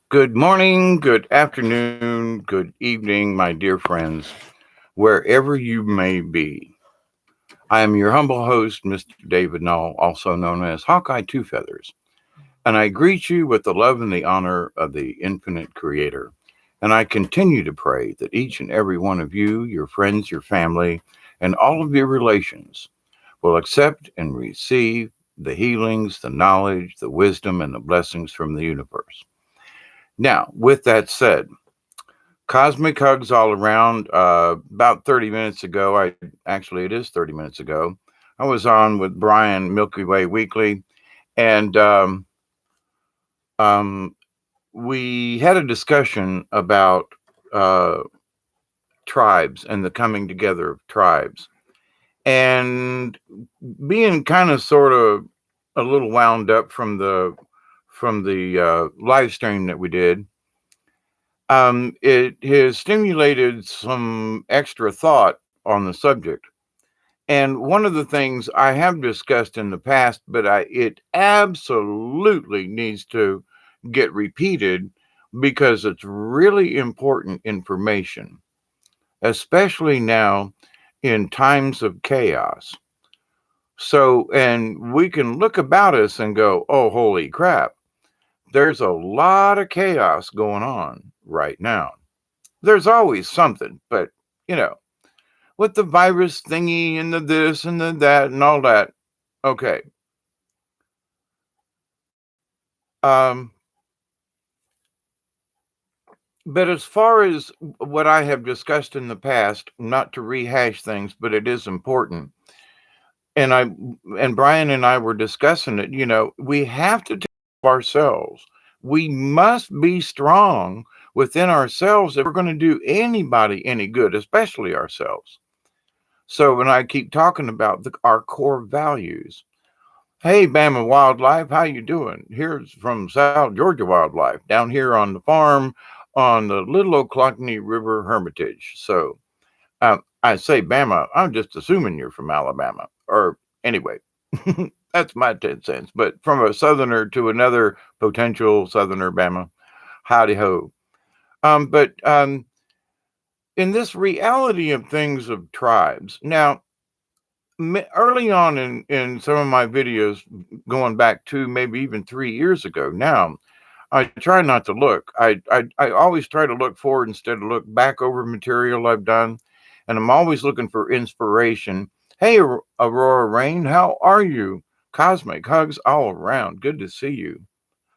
Good morning, good afternoon, good evening, my dear friends, wherever you may be. I am your humble host, Mr. David Null, also known as Hawkeye Two Feathers, and I greet you with the love and the honor of the infinite Creator. And I continue to pray that each and every one of you, your friends, your family, and all of your relations will accept and receive the healings, the knowledge, the wisdom, and the blessings from the universe. Now, with that said, cosmic hugs all around. About 30 minutes ago, it is 30 minutes ago, I was on with Brian Milky Way Weekly, and um, we had a discussion about uh, tribes and the coming together of tribes, and being kind of sort of a little wound up from the live stream that we did. It has stimulated some extra thought on the subject. And one of the things I have discussed in the past, but it absolutely needs to get repeated because it's really important information, especially now in times of chaos. So, and we can look about us and go, oh, holy crap, there's a lot of chaos going on right now. There's always something, but you know, with the virus thingy and the this and the that and all that. Okay. Um, but as far as what I have discussed in the past, not to rehash things, but it is important. And Brian and I were discussing it, we have to take care of ourselves. We must be strong within ourselves if we're going to do anybody any good, especially ourselves. So when I keep talking about our core values, hey, Bama Wildlife, how you doing? Here's from South Georgia Wildlife down here on the farm on the Little Ocklawahnee River Hermitage. So I say Bama, I'm just assuming you're from Alabama. Or anyway, that's my 10 cents. But from a southerner to another potential southerner Bama, howdy ho. But in this reality of things of tribes, now, early on in some of my videos, going back to maybe even 3 years ago now, I try not to look. I always try to look forward instead of look back over material I've done, and I'm always looking for inspiration. Hey, Aurora Rain, how are you? Cosmic hugs all around. Good to see you.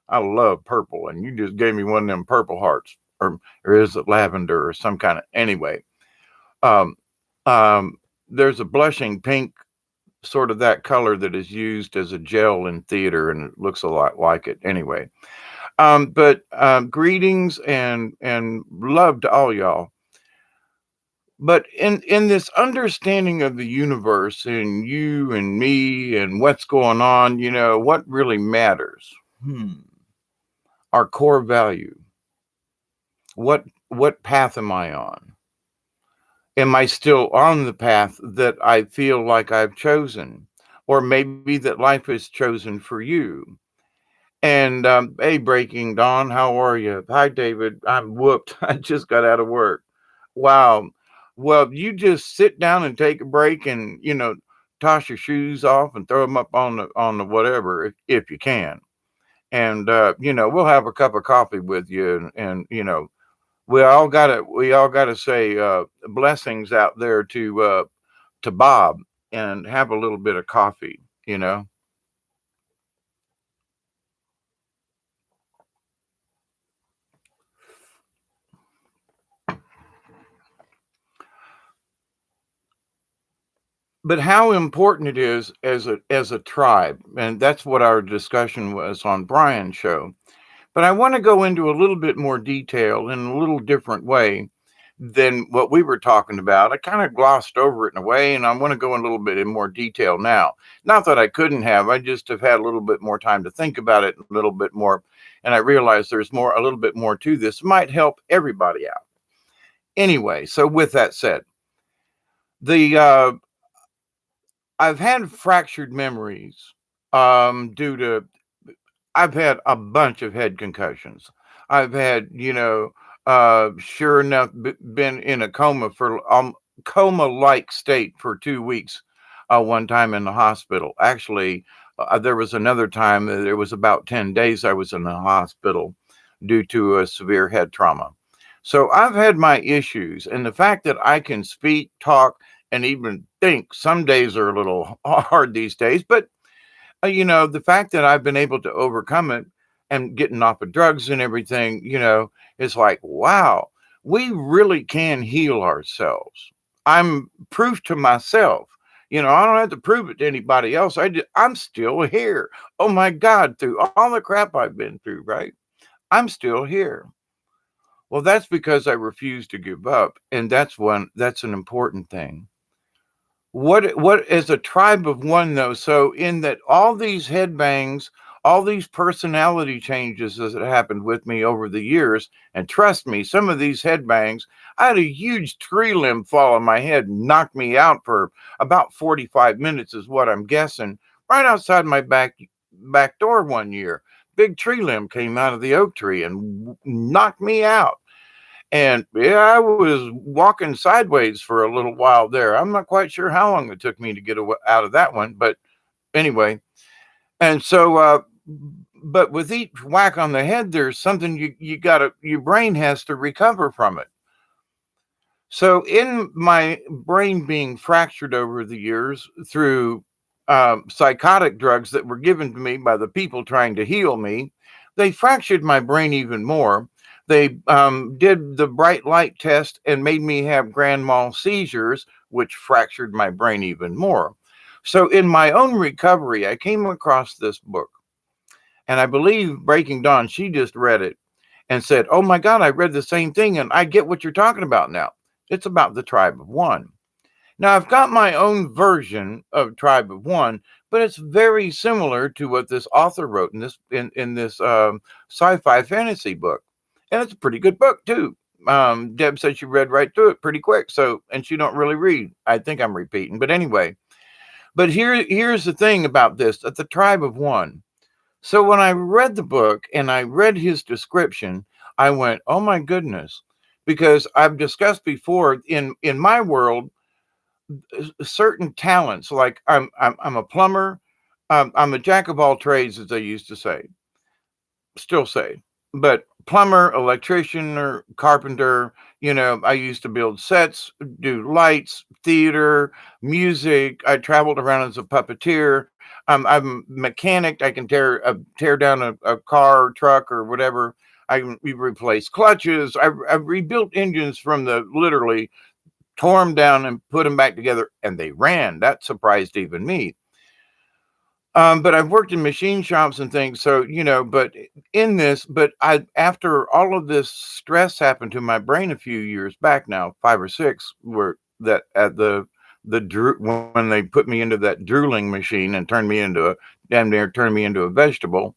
I love purple, and you just gave me one of them purple hearts, or is it lavender or some kind of anyway. Um, there's a blushing pink, sort of that color that is used as a gel in theater, and it looks a lot like it anyway. But greetings and love to all y'all. But in this understanding of the universe and you and me and what's going on, what really matters? Our core value. What path am I on? Am I still on the path that I feel like I've chosen? Or maybe that life has chosen for you? And hey, Breaking Dawn, how are you? Hi, David. I'm whooped. I just got out of work. Wow. Well, you just sit down and take a break, and toss your shoes off and throw them up on the whatever if you can. And we'll have a cup of coffee with you, and we all gotta say blessings out there to Bob, and have a little bit of coffee. You know. But how important it is as a tribe, and that's what our discussion was on Brian's show. But I want to go into a little bit more detail in a little different way than what we were talking about. I kind of glossed over it in a way, and I want to go in a little bit in more detail now. Not that I couldn't have, I just have had a little bit more time to think about it a little bit more, and I realized there's a little bit more to this. Might help everybody out. Anyway, so with that said, the I've had fractured memories due to I've had a bunch of head concussions. I've had, sure enough, been in a coma for coma-like state for 2 weeks. One time in the hospital. Actually, there was another time that it was about 10 days I was in the hospital due to a severe head trauma. So I've had my issues, and the fact that I can speak, talk, and even think. Some days are a little hard these days, but the fact that I've been able to overcome it and getting off of drugs and everything, is like, wow, we really can heal ourselves. I'm proof to myself. I don't have to prove it to anybody else. I'm still here. Oh my God, through all the crap I've been through, right? I'm still here. Well, that's because I refuse to give up. And that's an important thing. What is a tribe of one though? So in that all these headbangs, all these personality changes that happened with me over the years, and trust me, some of these headbangs, I had a huge tree limb fall on my head and knocked me out for about 45 minutes is what I'm guessing, right outside my back door one year. Big tree limb came out of the oak tree and knocked me out. And yeah, I was walking sideways for a little while there. I'm not quite sure how long it took me to get out of that one, but anyway. And so, but with each whack on the head, there's something your brain has to recover from it. So, in my brain being fractured over the years through psychotic drugs that were given to me by the people trying to heal me, they fractured my brain even more. They did the bright light test and made me have grand mal seizures, which fractured my brain even more. So, in my own recovery, I came across this book, and I believe Breaking Dawn, she just read it and said, "Oh my God, I read the same thing, and I get what you're talking about now." It's about the tribe of one. Now, I've got my own version of Tribe of One, but it's very similar to what this author wrote in this sci-fi fantasy book, and it's a pretty good book too. Deb said she read right through it pretty quick, so and she don't really read. I think I'm repeating, but anyway. But here's the thing about this: at the Tribe of One. So when I read the book and I read his description, I went, "Oh my goodness." Because I've discussed before in my world, certain talents. Like I'm a plumber. I'm a jack of all trades, as they used to say, still say. But plumber, electrician, or carpenter. I used to build sets, do lights, theater, music. I traveled around as a puppeteer. I'm mechanic. I can tear down a car, or truck, or whatever. We replace clutches. I've rebuilt engines from the literally tore them down and put them back together, and they ran. That surprised even me. But I've worked in machine shops and things, so But I after all of this stress happened to my brain a few years back now, 5 or 6, where that at when they put me into that drooling machine and damn near turned me into a vegetable.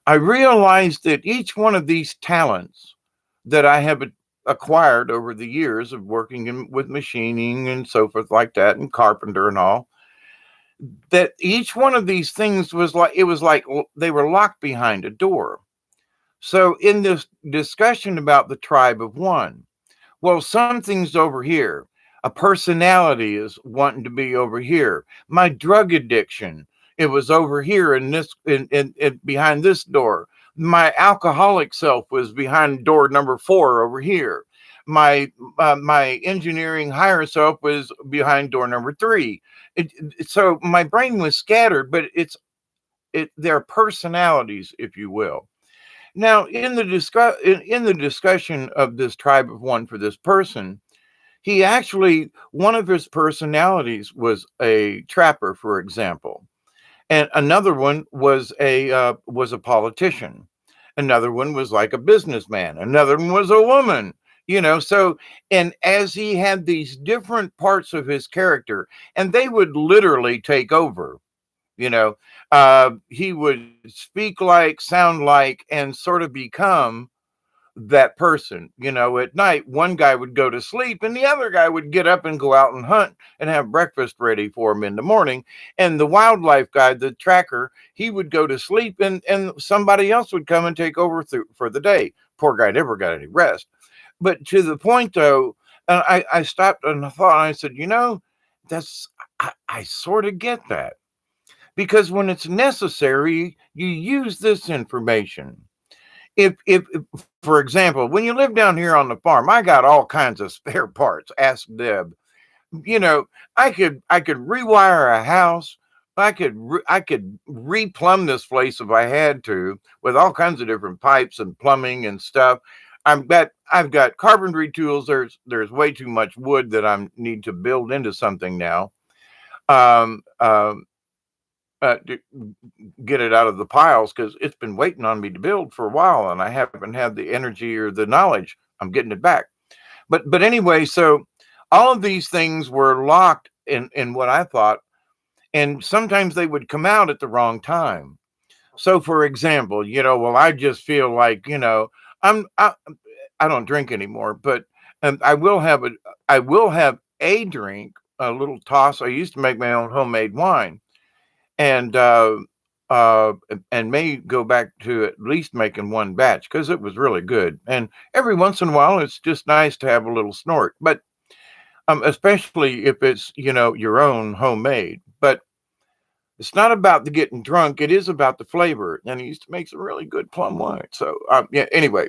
I realized that each one of these talents that I have acquired over the years of working with machining and so forth like that, and carpenter and all, that each one of these things was like they were locked behind a door. So in this discussion about the tribe of one, well, something's over here. A personality is wanting to be over here. My drug addiction, it was over here in this in behind this door. My alcoholic self was behind door number 4 over here. My engineering higher self was behind door number 3. So my brain was scattered, but they're personalities, if you will. Now, in the discussion of this tribe of one for this person, he actually one of his personalities was a trapper, for example, and another one was a politician. Another one was like a businessman. Another one was a woman. So and as he had these different parts of his character, and they would literally take over. You know, he would speak like, sound like, and sort of become that person. At night, one guy would go to sleep and the other guy would get up and go out and hunt and have breakfast ready for him in the morning. And the wildlife guy, the tracker, he would go to sleep and somebody else would come and take over for the day. Poor guy never got any rest. But to the point though, and I stopped and I thought, I said, that's, I sort of get that, because when it's necessary, you use this information. If for example, when you live down here on the farm, I got all kinds of spare parts. Ask Deb. You know, I could rewire a house. I could replumb this place if I had to, with all kinds of different pipes and plumbing and stuff. I've got carpentry tools. There's way too much wood that I need to build into something now. Um, um, to get it out of the piles, because it's been waiting on me to build for a while, and I haven't had the energy or the knowledge. I'm getting it back. But anyway, so all of these things were locked in what I thought, and sometimes they would come out at the wrong time. So, for example, well, I just feel like, I'm I don't drink anymore, but I will have a drink, a little toss. I used to make my own homemade wine, and uh, and may go back to at least making one batch because it was really good. And every once in a while, it's just nice to have a little snort, but especially if it's your own homemade. But it's not about the getting drunk; it is about the flavor. And he used to make some really good plum wine. So yeah. Anyway,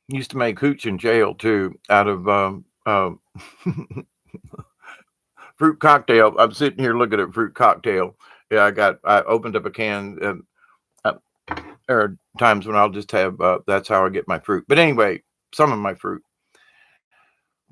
he used to make hooch in jail too out of fruit cocktail. I'm sitting here looking at fruit cocktail. Yeah, I opened up a can, and uh, there are times when I'll just have, that's how I get my fruit. But anyway, some of my fruit.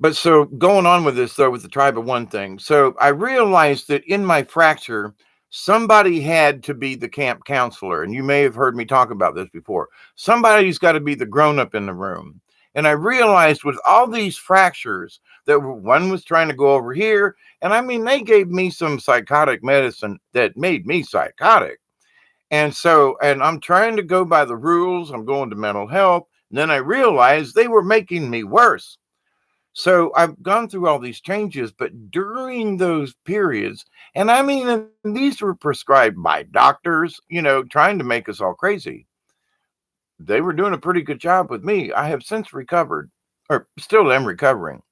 But so going on with this though, with the tribe of one thing. So I realized that in my fracture, somebody had to be the camp counselor. And you may have heard me talk about this before. Somebody's got to be the grown up in the room. And I realized with all these fractures that one was trying to go over here. And I mean, they gave me some psychotic medicine that made me psychotic. And I'm trying to go by the rules. I'm going to mental health. And then I realized they were making me worse. So I've gone through all these changes, but during those periods, and I mean, these were prescribed by doctors, trying to make us all crazy. They were doing a pretty good job with me. I have since recovered, or still am recovering.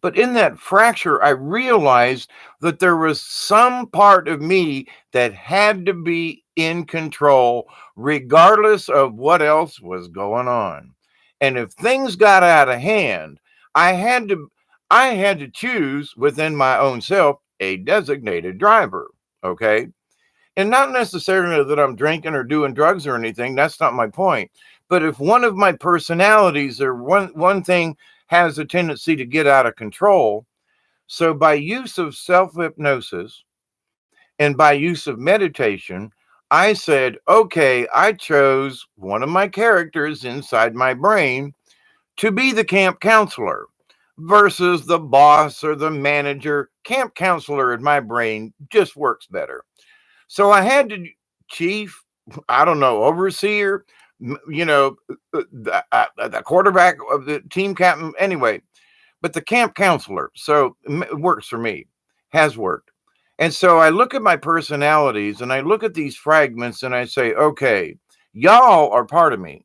But in that fracture, I realized that there was some part of me that had to be in control, regardless of what else was going on. And if things got out of hand, I had to I had to choose within my own self a designated driver. Okay. And not necessarily that I'm drinking or doing drugs or anything. That's not my point. But if one of my personalities or one thing has a tendency to get out of control, so by use of self-hypnosis and by use of meditation, I said, okay, I chose one of my characters inside my brain to be the camp counselor versus the boss or the manager. Camp counselor in my brain just works better. So I had to, chief, I don't know, overseer, the quarterback of the team captain, anyway, but the camp counselor. So it works for me, has worked. And so I look at my personalities and I look at these fragments and I say, okay, y'all are part of me.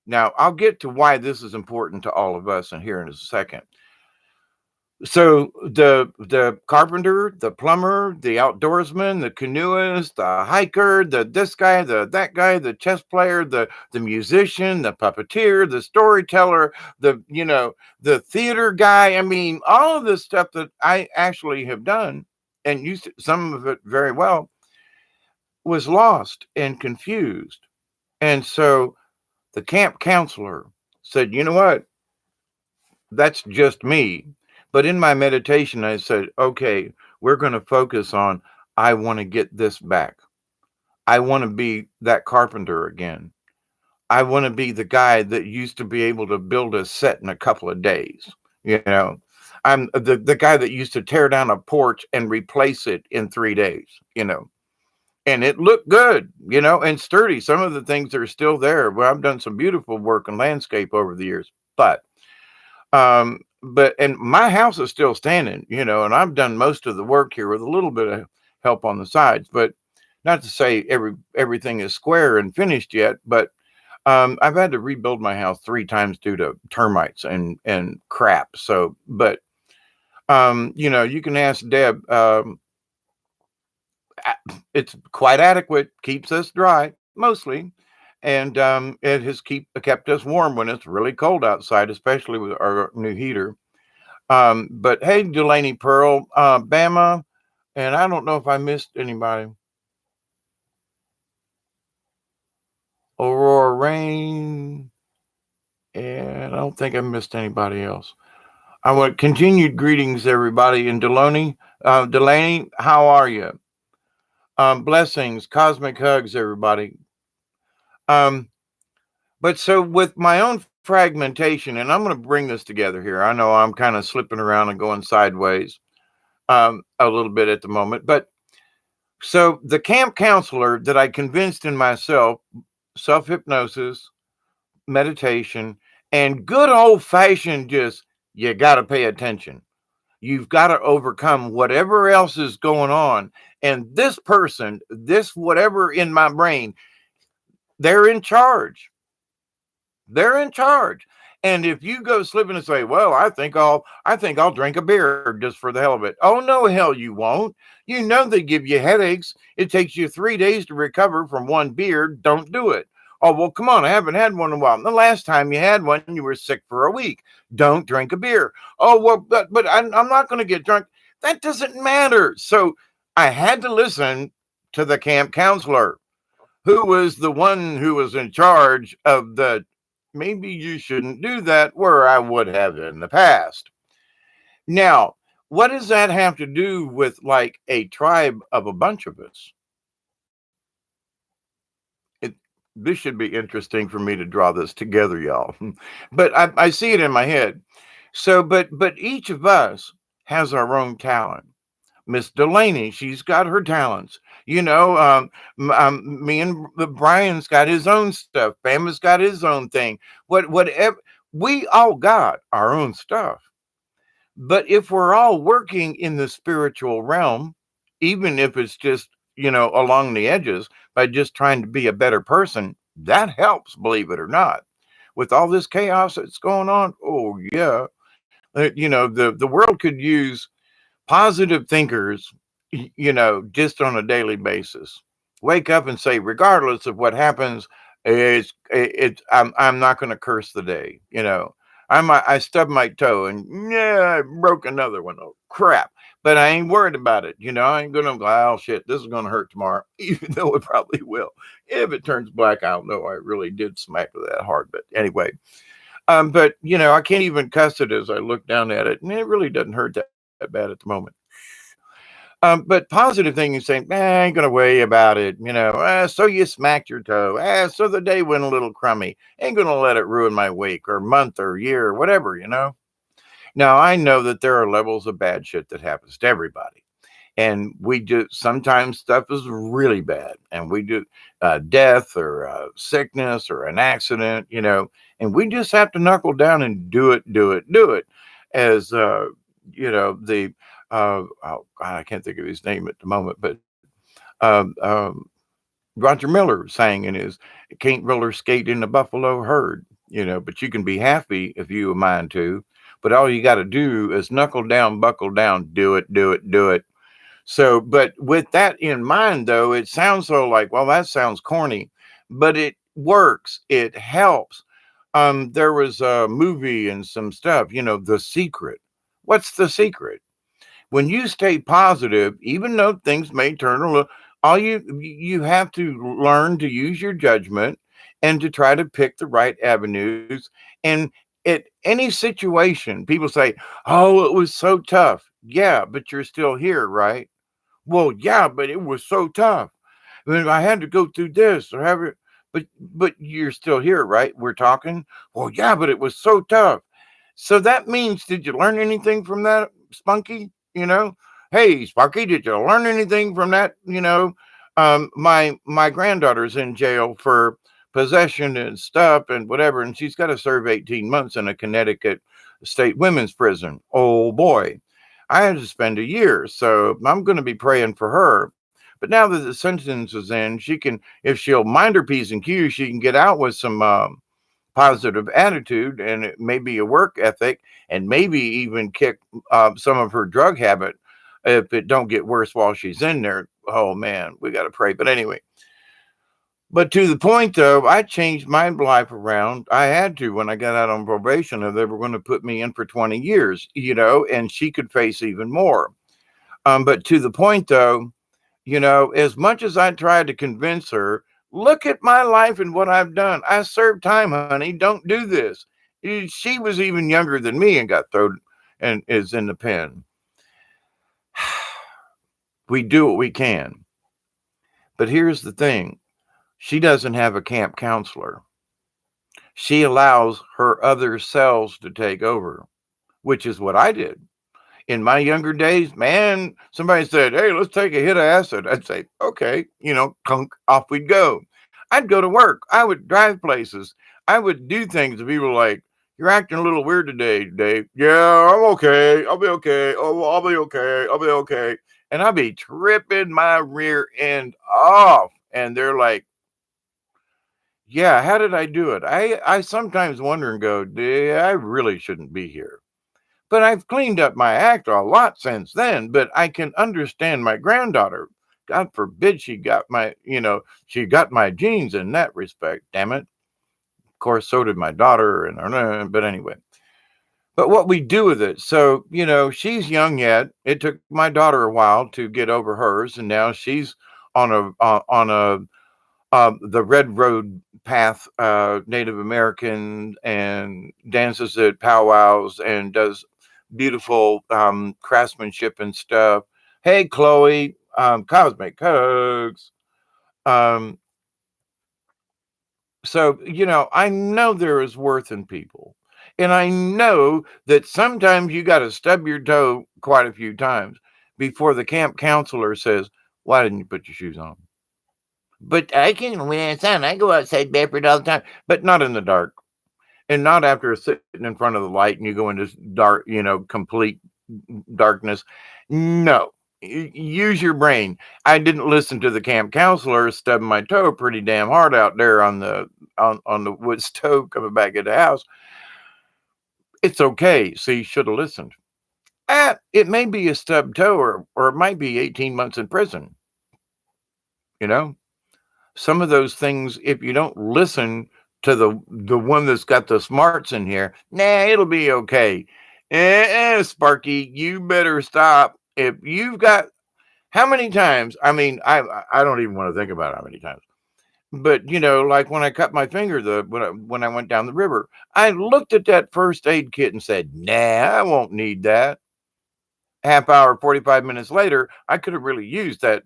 Now, I'll get to why this is important to all of us in here in a second. So the carpenter, the plumber, the outdoorsman, the canoeist, the hiker, the this guy, the that guy, the chess player, the musician, the puppeteer, the storyteller, the theater guy. I mean, all of this stuff that I actually have done and used to, some of it very well, was lost and confused. And so the camp counselor said, you know what? That's just me. But in my meditation, I said, okay, we're going to focus on, I want to get this back. I want to be that carpenter again. I want to be the guy that used to be able to build a set in a couple of days. I'm the guy that used to tear down a porch and replace it in 3 days. and it looked good, and sturdy. Some of the things are still there. Well, I've done some beautiful work in landscape over the years, but and my house is still standing, and I've done most of the work here with a little bit of help on the sides, but not to say everything is square and finished yet, but I've had to rebuild my house 3 times due to termites and crap. So, but you can ask Deb. It's quite adequate, keeps us dry mostly, and it has kept us warm when it's really cold outside, especially with our new heater. But hey, Delaney Pearl, Bama, and I don't know if I missed anybody. Aurora Rain, and I don't think I missed anybody else. I want continued greetings, everybody. And Delaney, how are you? Blessings, cosmic hugs, everybody. Um, but so with my own fragmentation, and I'm going to bring this together here. I know I'm kind of slipping around and going sideways a little bit at the moment, but so the camp counselor that I convinced in myself, self hypnosis, meditation, and good old fashioned just, you got to pay attention. You've got to overcome whatever else is going on. And this person, this whatever in my brain, they're in charge. They're in charge. And if you go slipping and say, "Well, I think I'll drink a beer just for the hell of it." Oh no, hell you won't. They give you headaches. It takes you 3 days to recover from one beer. Don't do it. Oh well, come on. I haven't had one in a while. The last time you had one, you were sick for a week. Don't drink a beer. Oh well, but I'm not going to get drunk. That doesn't matter. So I had to listen to the camp counselor, who was the one who was in charge of the maybe you shouldn't do that, where I would have in the past. Now, what does that have to do with like a tribe of a bunch of us? It, this should be interesting for me to draw this together, y'all. But I see it in my head. So, but each of us has our own talent. Miss Delaney, she's got her talents. Me and Brian's got his own stuff. Bama's got his own thing. Whatever, we all got our own stuff. But if we're all working in the spiritual realm, even if it's just along the edges by just trying to be a better person, that helps. Believe it or not, with all this chaos that's going on. Oh yeah, the world could use positive thinkers, just on a daily basis. Wake up and say, regardless of what happens, I'm not going to curse the day. I stubbed my toe and yeah, I broke another one. Oh crap. But I ain't worried about it. I ain't gonna go, oh shit, this is gonna hurt tomorrow, even though it probably will. If it turns black, I'll know I really did smack it that hard. But anyway, but I can't even cuss it as I look down at it, and it really doesn't hurt that bad at the moment. But positive thing is saying, I ain't gonna worry about it. So you smacked your toe. So the day went a little crummy. Ain't gonna let it ruin my week or month or year or whatever. Now I know that there are levels of bad shit that happens to everybody, and we do sometimes stuff is really bad, and we do death or sickness or an accident. And we just have to knuckle down and do it. As the oh God, I can't think of his name at the moment, but um, um, Roger Miller sang in his "Can't roller skate in the buffalo herd," but you can be happy if you a mind to. But all you got to do is knuckle down, buckle down, do it. So, but with that in mind, though, it sounds so like, well, that sounds corny, but it works. It helps. There was a movie and some stuff, The Secret. What's the secret? When you stay positive, even though things may turn a little, all you have to learn to use your judgment and to try to pick the right avenues. And at any situation, people say, "Oh, it was so tough." Yeah, but you're still here, right? Well, yeah, but it was so tough. I mean, I had to go through this or have it, but you're still here, right? We're talking. Well, yeah, but it was so tough. So that means, did you learn anything from that, Spunky? Hey, Sparky, did you learn anything from that? My granddaughter's in jail for possession and stuff and whatever, and she's got to serve 18 months in a Connecticut state women's prison. Oh boy, I had to spend a year, so I'm going to be praying for her. But now that the sentence is in, she can, if she'll mind her p's and q's, she can get out with some positive attitude and maybe a work ethic, and maybe even kick some of her drug habit if it don't get worse while she's in there. Oh man, we got to pray. But anyway, but to the point though, I changed my life around. I had to when I got out on probation, or they were going to put me in for 20 years, and she could face even more. But to the point though, as much as I tried to convince her, look at my life and what I've done. I served time, honey. Don't do this. She was even younger than me and got thrown and is in the pen. We do what we can. But here's the thing. She doesn't have a camp counselor. She allows her other selves to take over, which is what I did. In my younger days, man, somebody said, "Hey, let's take a hit of acid." I'd say, "Okay," clunk, off we'd go. I'd go to work. I would drive places. I would do things that people were like, "You're acting a little weird today, Dave." "Yeah, I'm okay. I'll be okay. Oh, I'll be okay. I'll be okay." And I'd be tripping my rear end off. And they're like, "Yeah, how did I do it?" I sometimes wonder and go, "Yeah, I really shouldn't be here." But I've cleaned up my act a lot since then, but I can understand my granddaughter. God forbid she got my genes in that respect, damn it. Of course, so did my daughter, but anyway. But what we do with it, so, she's young yet. It took my daughter a while to get over hers, and now she's on the Red Road path, Native American, and dances at powwows and does beautiful craftsmanship and stuff. Hey, Chloe, cosmic hugs. Um, so, I know there is worth in people. And I know that sometimes you got to stub your toe quite a few times before the camp counselor says, "Why didn't you put your shoes on?" But I can, when it's on, I go outside barefoot all the time, but not in the dark. And not after sitting in front of the light and you go into dark, complete darkness. No, use your brain. I didn't listen to the camp counselor stubbing my toe pretty damn hard out there on the wood stove coming back at the house. It's okay. So you should have listened. It may be a stub toe, or it might be 18 months in prison. Some of those things, if you don't listen to the one that's got the smarts in here, nah, it'll be okay. Sparky, you better stop. If you've got, how many times? I mean, I don't even want to think about how many times. But like when I cut my finger, when I went down the river, I looked at that first aid kit and said, "Nah, I won't need that." Half hour, 45 minutes later, I could have really used that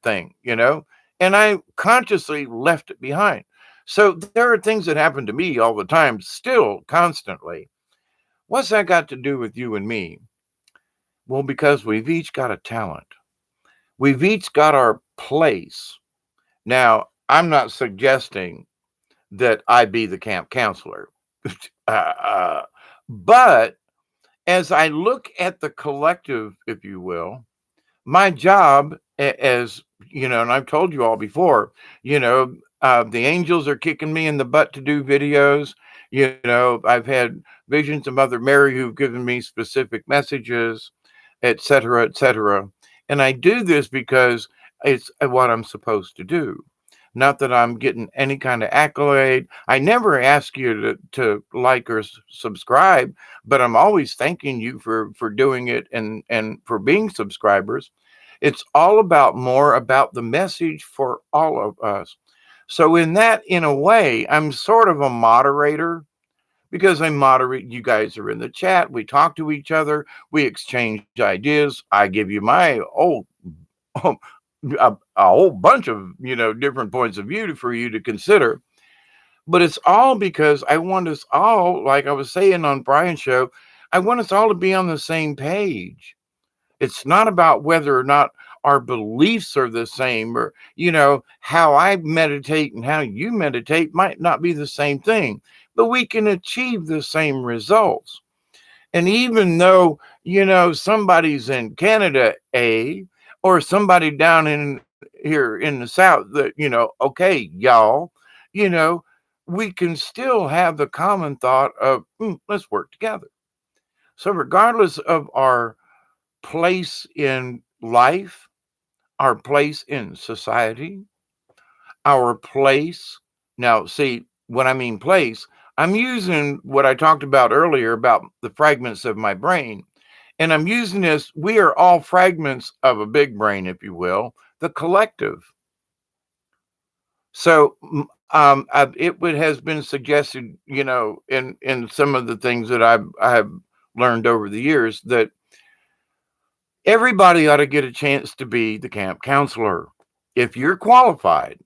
thing, and I consciously left it behind. So there are things that happen to me all the time, still constantly. What's that got to do with you and me? Well, because we've each got a talent. We've each got our place. Now, I'm not suggesting that I be the camp counselor. But as I look at the collective, if you will, my job as, and I've told you all before, the angels are kicking me in the butt to do videos. I've had visions of Mother Mary who've given me specific messages, et cetera, et cetera. And I do this because it's what I'm supposed to do. Not that I'm getting any kind of accolade. I never ask you to like or subscribe, but I'm always thanking you for doing it and for being subscribers. It's all about more about the message for all of us. So in a way, I'm sort of a moderator because I moderate. You guys are in the chat. We talk to each other. We exchange ideas. I give you my a whole bunch of different points of view for you to consider. But it's all because I want us all, like I was saying on Brian's show, I want us all to be on the same page. It's not about whether or not our beliefs are the same, or, how I meditate and how you meditate might not be the same thing, but we can achieve the same results. And even though, somebody's in Canada, or somebody down in here in the South, that, okay, y'all, you know, we can still have the common thought of, let's work together. So, regardless of our place in life, our place in society, our place. Now, see, when I mean place, I'm using what I talked about earlier about the fragments of my brain. And I'm using this, we are all fragments of a big brain, if you will, the collective. So has been suggested, in some of the things that I have learned over the years, that everybody ought to get a chance to be the camp counselor. If you're qualified,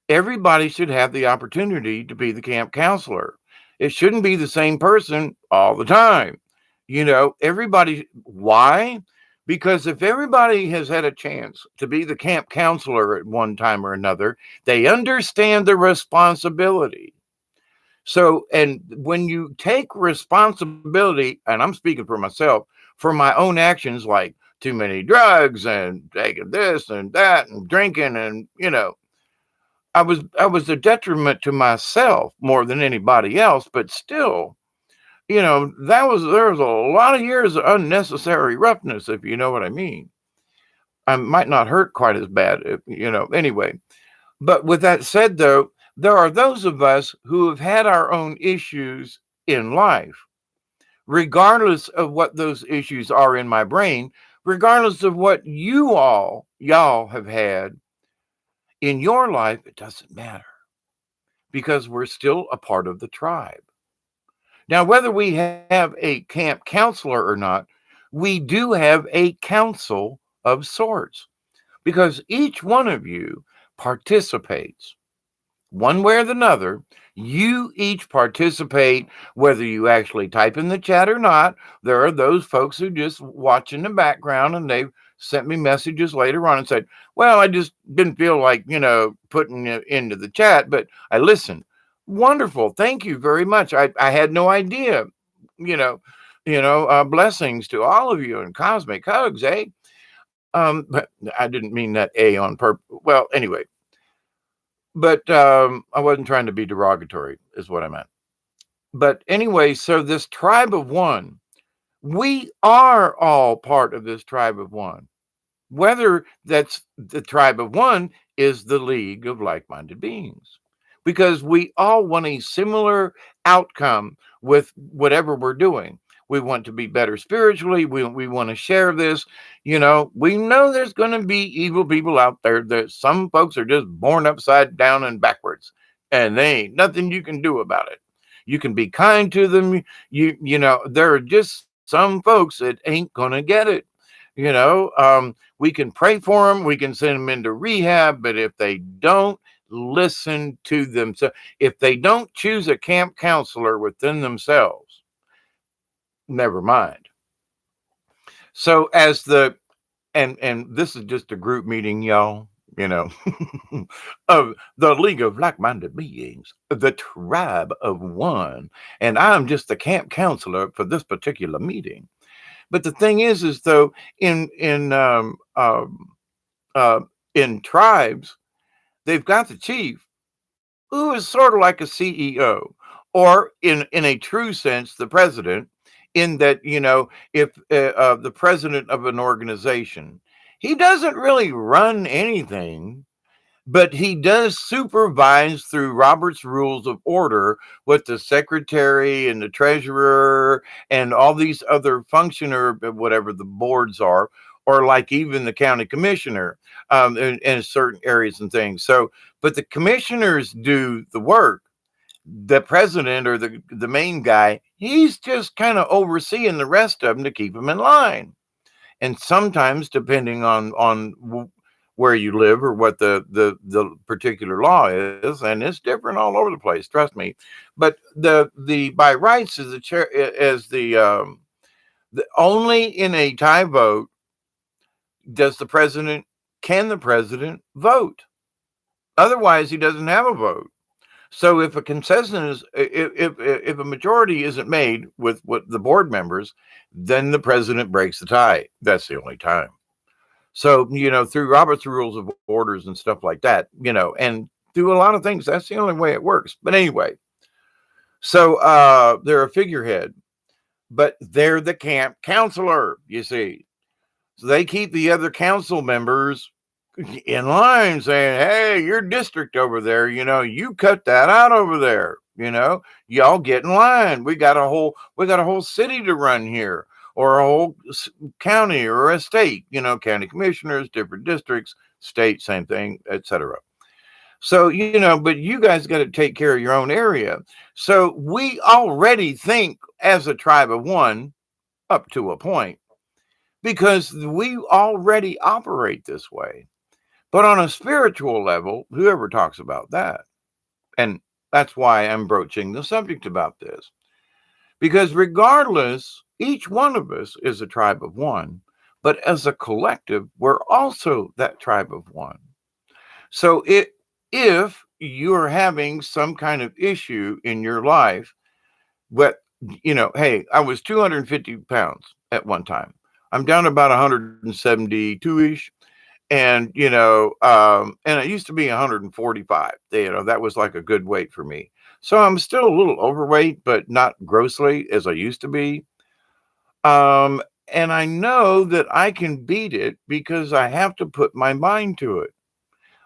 everybody should have the opportunity to be the camp counselor. It shouldn't be the same person all the time. Everybody, why? Because if everybody has had a chance to be the camp counselor at one time or another, they understand the responsibility. So, and when you take responsibility, and I'm speaking for myself, for my own actions, like too many drugs and taking this and that and drinking, and, I was a detriment to myself more than anybody else, but still, there was a lot of years of unnecessary roughness, if you know what I mean. I might not hurt quite as bad, anyway. But with that said, though, there are those of us who have had our own issues in life, regardless of what those issues are in my brain, regardless of what y'all have had in your life, it doesn't matter, because we're still a part of the tribe. Now, whether we have a camp counselor or not, we do have a council of sorts, because each one of you participates one way or another. You each participate, whether you actually type in the chat or not. There are those folks who just watch in the background, and they've sent me messages later on and said, well, I just didn't feel like, putting it into the chat, but I listened. Wonderful. Thank you very much. I had no idea, you know, blessings to all of you and cosmic hugs, eh? But I didn't mean that A on purpose. Well, anyway, but I wasn't trying to be derogatory, is what I meant. But anyway, so this tribe of one, we are all part of this tribe of one. Whether that's the tribe of one is the league of like-minded beings, because we all want a similar outcome with whatever we're doing. We want to be better spiritually. We want to share this. We know there's going to be evil people out there. That some folks are just born upside down and backwards, and they ain't nothing you can do about it. You can be kind to them. There are just some folks that ain't going to get it. We can pray for them. We can send them into rehab, but if they don't listen to them, so if they don't choose a camp counselor within themselves, never mind. So as and this is just a group meeting, y'all, of the League of Like-Minded Beings, the tribe of one, and I'm just the camp counselor for this particular meeting. But the thing is though, in tribes, they've got the chief, who is sort of like a CEO, or in a true sense, the president, in that, if the president of an organization, he doesn't really run anything, but he does supervise through Robert's Rules of Order what the secretary and the treasurer and all these other functioner, whatever the boards are, or like even the county commissioner, in certain areas and things. So, but the commissioners do the work. The president, or the main guy, he's just kind of overseeing the rest of them to keep them in line. And sometimes, depending on where you live or what the particular law is, and it's different all over the place, trust me. But the by rights is the chair, as the only in a tie vote, Does the president, can the president vote? Otherwise, he doesn't have a vote. So if a consensus, if a majority isn't made with what the board members, then the president breaks the tie. That's the only time. So, through Robert's rules of orders and stuff like that, and through a lot of things, that's the only way it works. But anyway, so they're a figurehead, but they're the camp counselor, you see. So they keep the other council members in line saying, hey, your district over there, you cut that out over there. Y'all get in line. We got a whole city to run here, or a whole county or a state, county commissioners, different districts, state, same thing, etc. So, but you guys got to take care of your own area. So we already think as a tribe of one up to a point, because we already operate this way. But on a spiritual level, whoever talks about that? And that's why I'm broaching the subject about this. Because regardless, each one of us is a tribe of one. But as a collective, we're also that tribe of one. So if you're having some kind of issue in your life, but, hey, I was 250 pounds at one time. I'm down about 172-ish. And, and it used to be 145. That was like a good weight for me. So I'm still a little overweight, but not grossly as I used to be. And I know that I can beat it because I have to put my mind to it.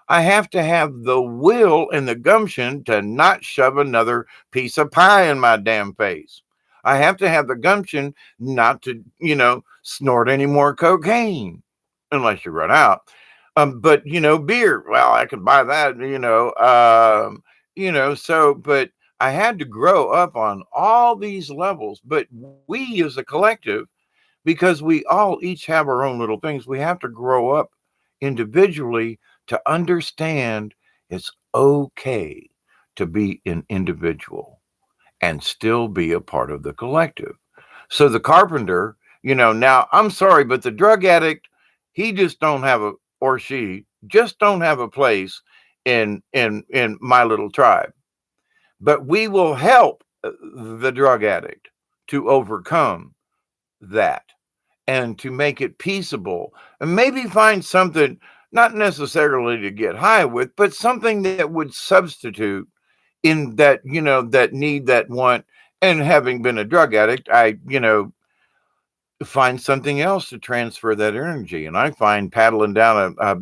I have to have the will and the gumption to not shove another piece of pie in my damn face. I have to have the gumption not to, snort any more cocaine, unless you run out. But beer, well, I could buy that, but I had to grow up on all these levels. But we as a collective, because we all each have our own little things, we have to grow up individually to understand it's okay to be an individual and still be a part of the collective. So the carpenter, now I'm sorry, but the drug addict, he just don't have or she just don't have a place in my little tribe. But we will help the drug addict to overcome that and to make it peaceable, and maybe find something, not necessarily to get high with, but something that would substitute in that, that need, that want. And having been a drug addict, I, find something else to transfer that energy. And I find paddling down a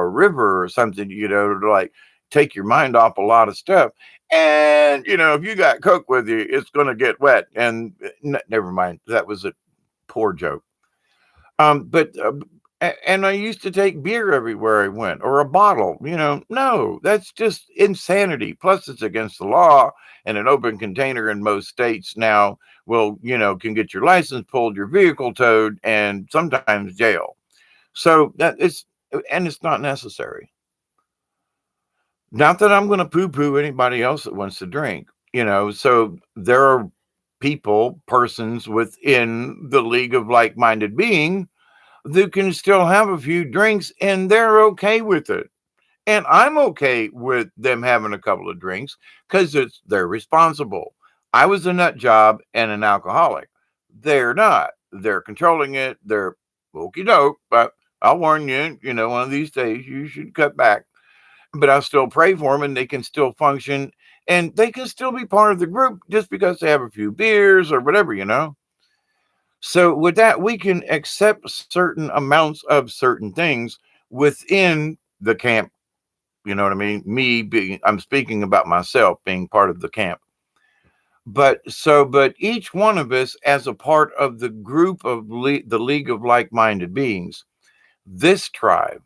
river or something, to like take your mind off a lot of stuff. And, if you got Coke with you, it's going to get wet. And never mind. That was a poor joke. And I used to take beer everywhere I went, or a bottle, no, that's just insanity. Plus it's against the law, and an open container in most states now will, can get your license pulled, your vehicle towed, and sometimes jail. So it's not necessary. Not that I'm going to poo-poo anybody else that wants to drink, so there are persons within the League of Like-Minded Being that can still have a few drinks and they're okay with it. And I'm okay with them having a couple of drinks because they're responsible. I was a nut job and an alcoholic. They're not. They're controlling it. They're okie doke, but I'll warn you, one of these days you should cut back. But I'll still pray for them and they can still function and they can still be part of the group just because they have a few beers or whatever, So with that, we can accept certain amounts of certain things within the camp. You know what I mean? I'm speaking about myself being part of the camp. But each one of us as a part of the group of the League of Like-Minded Beings, this tribe,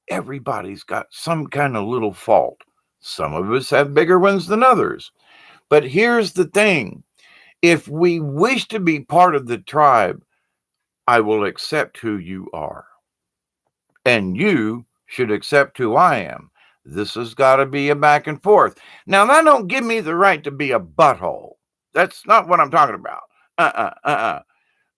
everybody's got some kind of little fault. Some of us have bigger ones than others. But here's the thing. If we wish to be part of the tribe, I will accept who you are. And you should accept who I am. This has got to be a back and forth. Now, that don't give me the right to be a butthole. That's not what I'm talking about.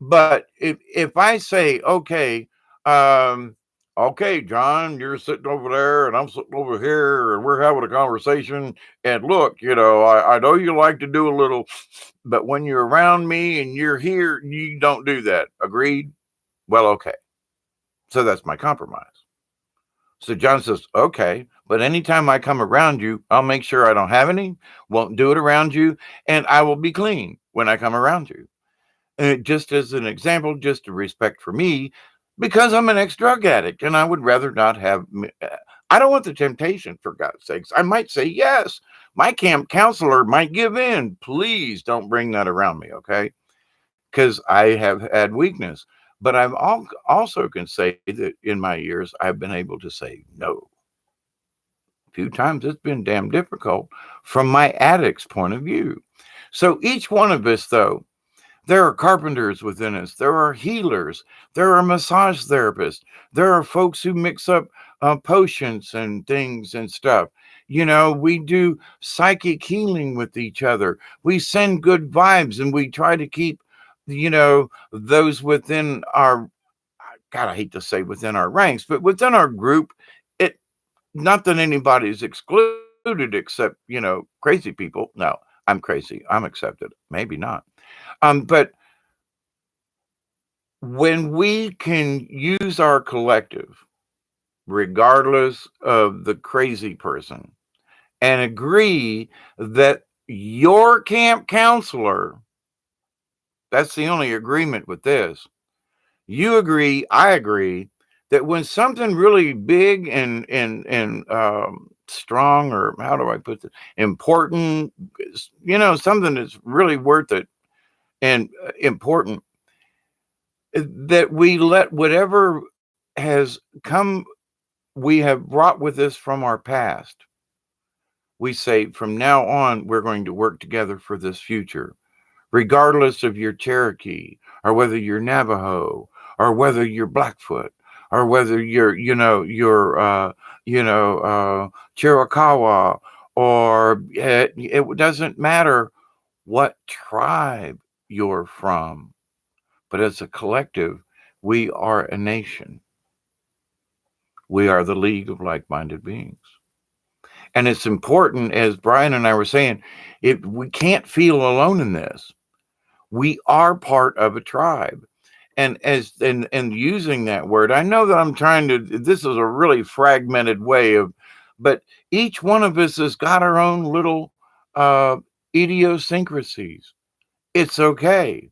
But if I say, okay, Um, okay, John, you're sitting over there and I'm sitting over here and we're having a conversation. And look, I know you like to do a little, but when you're around me and you're here, you don't do that. Agreed? Well, okay. So that's my compromise. So John says, okay, but anytime I come around you, I'll make sure I don't have any, won't do it around you, and I will be clean when I come around you. Just as an example, just a respect for me, because I'm an ex-drug addict and I would rather not have. I don't want the temptation, for God's sakes. I might say yes. My camp counselor might give in. Please don't bring that around me, okay? Because I have had weakness. But also can say that in my years, I've been able to say no. A few times it's been damn difficult from my addict's point of view. So each one of us, though, there are carpenters within us. There are healers. There are massage therapists. There are folks who mix up potions and things and stuff. We do psychic healing with each other. We send good vibes and we try to keep, those within our, God, I hate to say within our ranks, but within our group, it, not that anybody's excluded except, crazy people. No, I'm crazy. I'm accepted. Maybe not. But when we can use our collective, regardless of the crazy person, and agree that your camp counselor, that's the only agreement with this. You agree, I agree, that when something really big and strong, or how do I put this, important, something that's really worth it and important, that we let whatever has come, we have brought with us from our past. We say, from now on, we're going to work together for this future, regardless of your Cherokee, or whether you're Navajo, or whether you're Blackfoot, or whether you're Chiricahua, or it doesn't matter what tribe you're from. But as a collective, we are a nation. We are the League of Like-Minded Beings. And it's important, as Brian and I were saying, we can't feel alone in this. We are part of a tribe. And using that word, I know that I'm trying to, this is a really fragmented way of, but each one of us has got our own little idiosyncrasies. It's okay.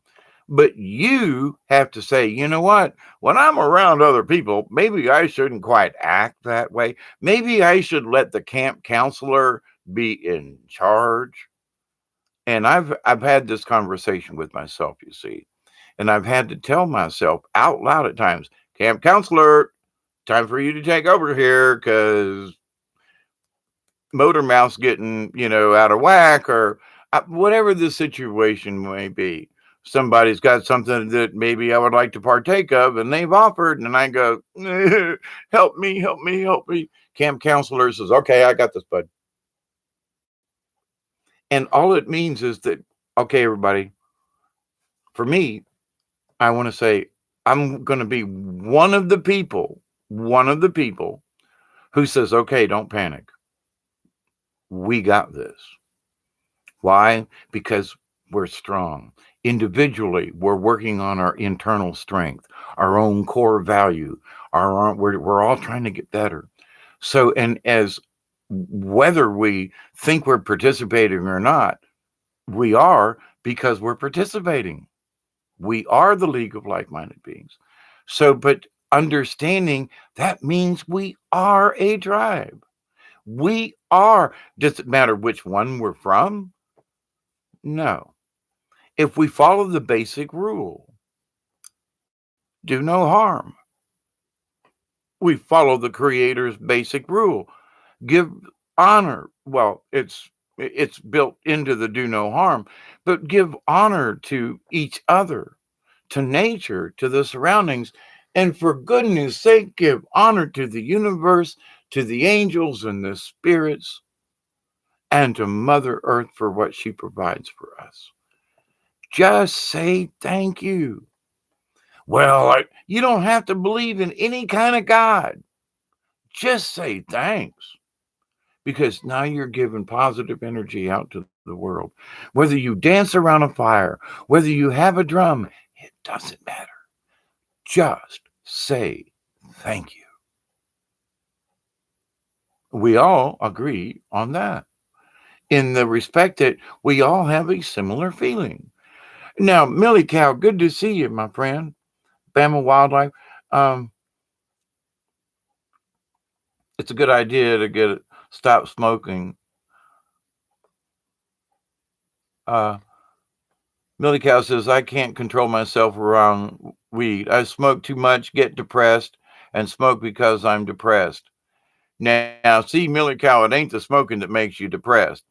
But you have to say, you know what? When I'm around other people, maybe I shouldn't quite act that way. Maybe I should let the camp counselor be in charge. And I've had this conversation with myself, you see. And I've had to tell myself out loud at times, camp counselor, time for you to take over here because motor mouth's getting, out of whack, or whatever the situation may be. Somebody's got something that maybe I would like to partake of, and they've offered, and I go, help me, help me, help me. Camp counselor says, okay, I got this, bud. And all it means is that, okay, everybody, for me, I want to say, I'm going to be one of the people who says, okay, don't panic. We got this. Why? Because we're strong. Individually, we're working on our internal strength, our own core value. We're all trying to get better. So, and as whether we think we're participating or not, we are, because we're participating. We are the League of Like-Minded Beings. So, but understanding that means we are a tribe. We are. Does it matter which one we're from? No. If we follow the basic rule, do no harm. We follow the Creator's basic rule. Give honor. Well, it's built into the do no harm, but give honor to each other, to nature, to the surroundings, and for goodness sake, give honor to the universe, to the angels and the spirits, and to Mother Earth for what she provides for us. Just say thank you. Well, you don't have to believe in any kind of God. Just say thanks, because now you're giving positive energy out to the world. Whether you dance around a fire, whether you have a drum, it doesn't matter. Just say thank you. We all agree on that, in the respect that we all have a similar feeling. Now, Millie Cow, good to see you, my friend. Bama Wildlife. Um, it's a good idea to stop smoking. Uh, Millie Cow says, I can't control myself around weed. I smoke too much, get depressed, and smoke because I'm depressed. Now, see, Millie Cow, it ain't the smoking that makes you depressed.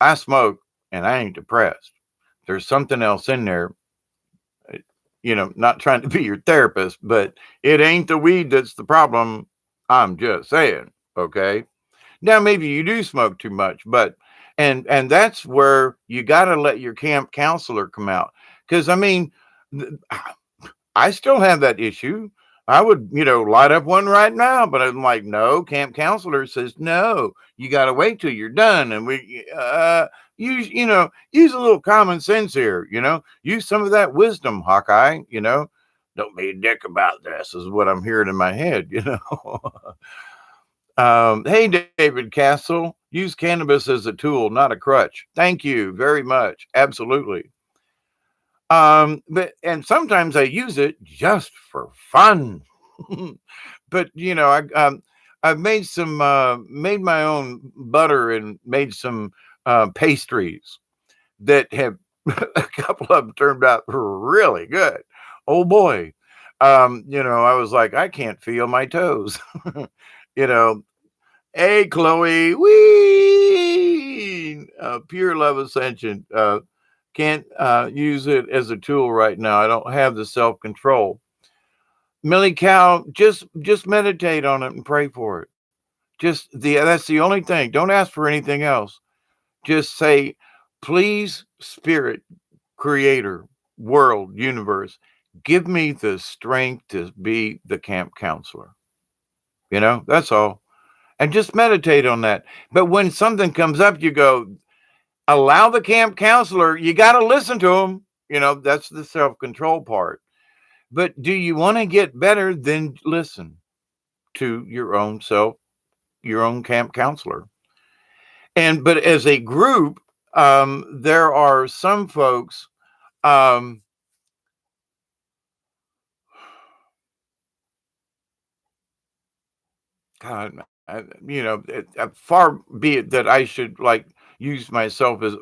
I smoke and I ain't depressed. There's something else in there. uh, not trying to be your therapist, but it ain't the weed that's the problem. I'm just saying, okay? Now maybe you do smoke too much, but and that's where you got to let your camp counselor come out, cuz I mean, I still have that issue. I would, light up one right now, but I'm like, no, camp counselor says no. You got to wait till you're done, and we use a little common sense here. Use some of that wisdom, Hawkeye. Don't be a dick about this, is what I'm hearing in my head. Hey, David Castle, use cannabis as a tool, not a crutch. Thank you very much. Absolutely. And sometimes I use it just for fun. But I've made my own butter and made some pastries that have a couple of them turned out really good. Oh boy. I was like, I can't feel my toes. you know, Hey, Chloe. Wee! Pure love ascension. Can't use it as a tool right now. I don't have the self control. Millie Cow, just meditate on it and pray for it. That's the only thing. Don't ask for anything else. Just say, please, Spirit, Creator, World, Universe, give me the strength to be the camp counselor. That's all. And just meditate on that. But when something comes up, you go, allow the camp counselor, you got to listen to him. That's the self control part. But do you want to get better? Then listen to your own self, your own camp counselor. But as a group, there are some folks, um, God, far be it that I should like use myself as.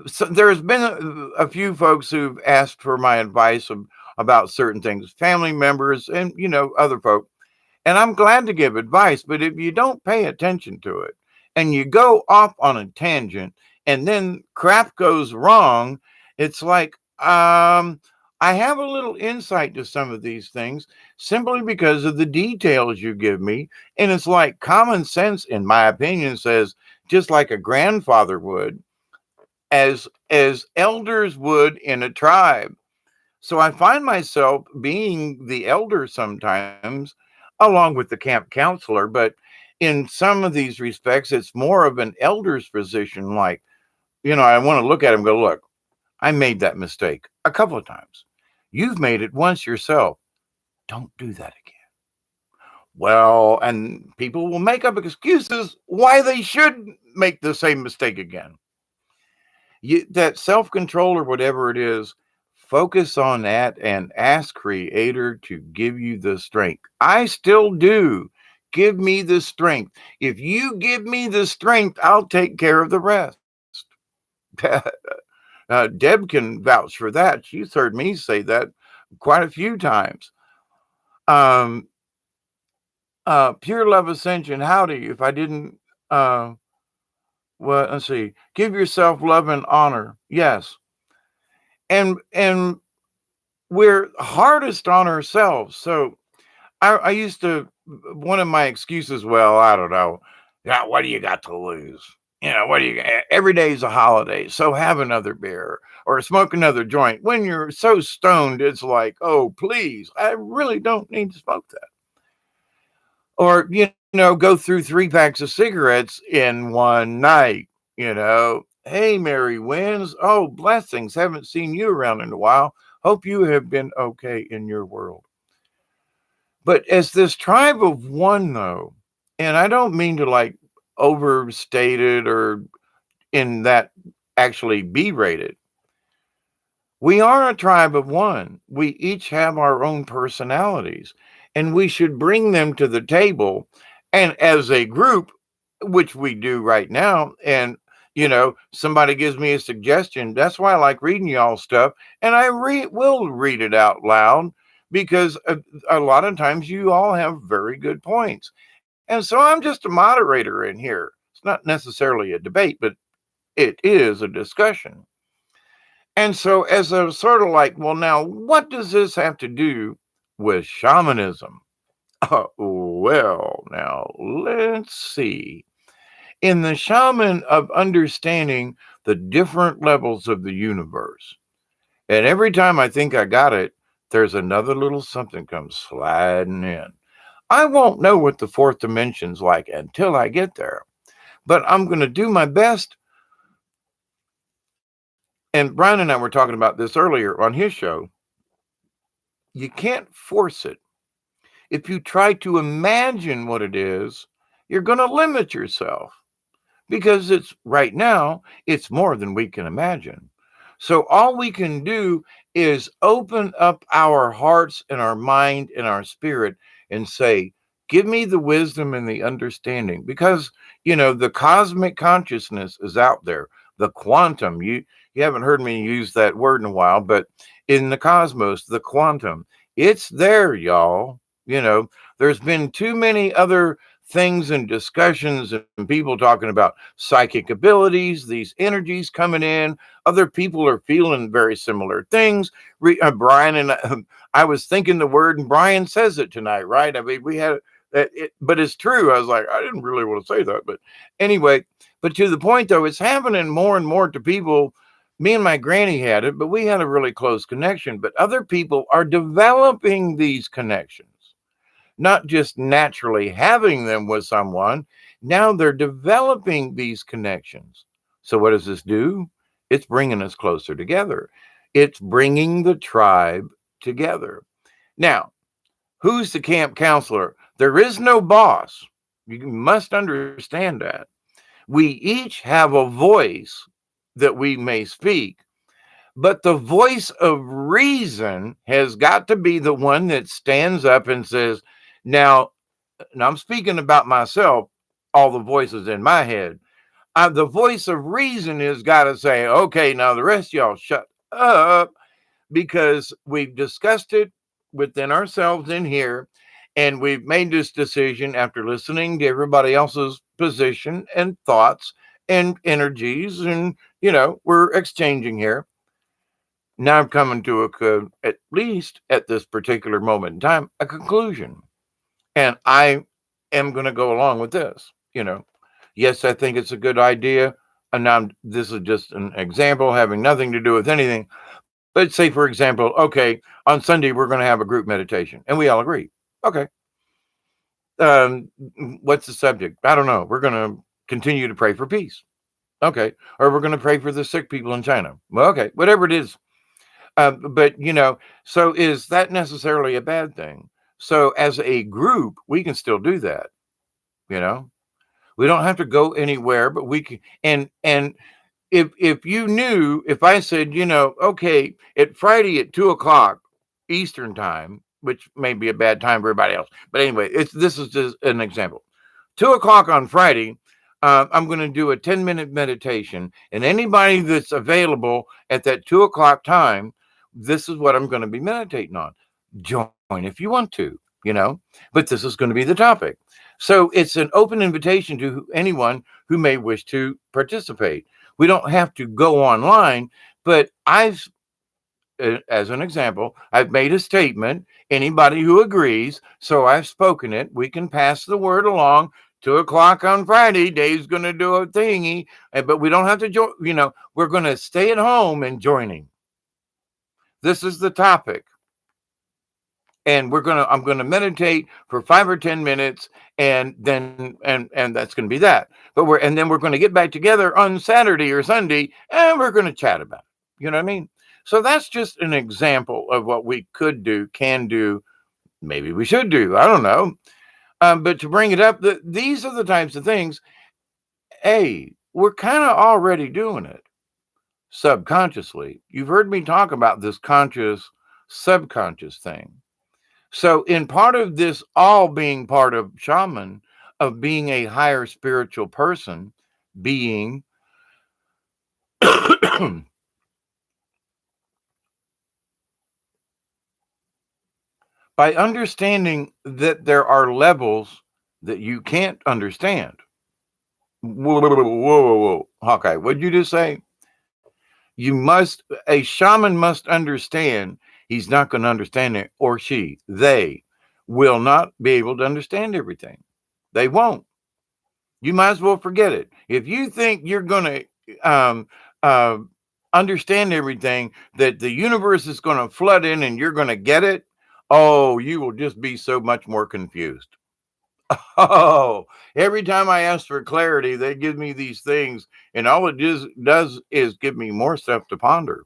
So there's been a few folks who've asked for my advice about certain things, family members and other folks. And I'm glad to give advice, but if you don't pay attention to it and you go off on a tangent and then crap goes wrong, it's like, I have a little insight to some of these things simply because of the details you give me. And it's like common sense, in my opinion, says just like a grandfather would, as elders would in a tribe. So I find myself being the elder sometimes, along with the camp counselor. But in some of these respects, it's more of an elder's position. Like, I want to look at him and go, look, I made that mistake a couple of times. You've made it once yourself. Don't do that again. Well, and people will make up excuses why they should make the same mistake again. That self control or whatever it is, focus on that and ask Creator to give you the strength. I still do. Give me the strength. If you give me the strength, I'll take care of the rest. Deb can vouch for that. She's heard me say that quite a few times. Um, Pure Love Ascension, howdy. If I didn't, well, let's see. Give yourself love and honor. Yes. And we're hardest on ourselves. So I used to, one of my excuses, well, I don't know. Yeah, what do you got to lose? What do you, every day is a holiday, so have another beer or smoke another joint. When you're so stoned, it's like, oh, please, I really don't need to smoke that. Or, go through 3 packs of cigarettes in one night. Hey, Mary Wins. Oh, blessings. Haven't seen you around in a while. Hope you have been okay in your world. But as this tribe of one, though, and I don't mean to like overstate it or in that actually be rated. We are a tribe of one. We each have our own personalities, and we should bring them to the table. And as a group, which we do right now, and somebody gives me a suggestion. That's why I like reading y'all stuff, and I will read it out loud because a lot of times you all have very good points. And so I'm just a moderator in here. It's not necessarily a debate, but it is a discussion. And so, as a sort of like, well, now, what does this have to do with shamanism? Well, now, let's see. In the shaman of understanding the different levels of the universe, and every time I think I got it, there's another little something comes sliding in. I won't know what the fourth dimension's like until I get there, but I'm going to do my best. And Brian and I were talking about this earlier on his show. You can't force it. If you try to imagine what it is, you're going to limit yourself because it's right now, it's more than we can imagine. So all we can do is open up our hearts and our mind and our spirit and say, give me the wisdom and the understanding because, the cosmic consciousness is out there. The quantum, you haven't heard me use that word in a while, but in the cosmos, the quantum, it's there, y'all. There's been too many other things and discussions and people talking about psychic abilities, these energies coming in. Other people are feeling very similar things. Brian and I was thinking the word, and Brian says it tonight, right? I mean, we had but it's true. I was like, I didn't really want to say that, but anyway. But to the point, though, it's happening more and more to people. Me and my granny had it, but we had a really close connection. But other people are developing these connections, not just naturally having them with someone. Now they're developing these connections. So what does this do? It's bringing us closer together. It's bringing the tribe together. Now, who's the camp counselor? There is no boss. You must understand that. We each have a voice that we may speak, but the voice of reason has got to be the one that stands up and says, now, and I'm speaking about myself, all the voices in my head. The voice of reason has got to say, okay, now the rest of y'all shut up because we've discussed it within ourselves in here. And we've made this decision after listening to everybody else's position and thoughts and energies. And, we're exchanging here. Now I'm coming to at least at this particular moment in time, a conclusion. And I am going to go along with this. Yes, I think it's a good idea. And now this is just an example having nothing to do with anything. Let's say, for example, okay, on Sunday, we're going to have a group meditation. And we all agree. Okay. Um, what's the subject? I don't know. We're going to continue to pray for peace. Okay. Or we're going to pray for the sick people in China. Well, okay. Whatever it is. But, so is that necessarily a bad thing? So as a group, we can still do that. You know, we don't have to go anywhere, but we can. And if you knew, if I said, okay, at Friday at 2 o'clock Eastern time, which may be a bad time for everybody else, but anyway, this is just an example. 2 o'clock on Friday, I'm going to do a 10-minute meditation, and anybody that's available at that 2 o'clock time, this is what I'm going to be meditating on. Join if you want to, but this is going to be the topic. So it's an open invitation to anyone who may wish to participate. We don't have to go online, but as an example, I've made a statement. Anybody who agrees, so I've spoken it. We can pass the word along 2 o'clock on Friday, Dave's going to do a thingy, but we don't have to join. We're going to stay at home and join him. This is the topic. And I'm going to meditate for 5 or 10 minutes, and that's going to be that. And then we're going to get back together on Saturday or Sunday, and we're going to chat about it. You know what I mean? So that's just an example of what we could do, can do, maybe we should do. I don't know. But to bring it up, these are the types of things. Hey, we're kind of already doing it subconsciously. You've heard me talk about this conscious, subconscious thing. So in part of this, all being part of shaman, of being a higher spiritual person, being by understanding that there are levels that you can't understand. Whoa. Hawkeye, what'd you just say? A shaman must understand he's not going to understand it, or they will not be able to understand everything. They won't. You might as well forget it. If you think you're going to understand everything, that the universe is going to flood in and you're going to get it, oh, you will just be so much more confused. Oh, every time I ask for clarity, they give me these things, and all it does is give me more stuff to ponder.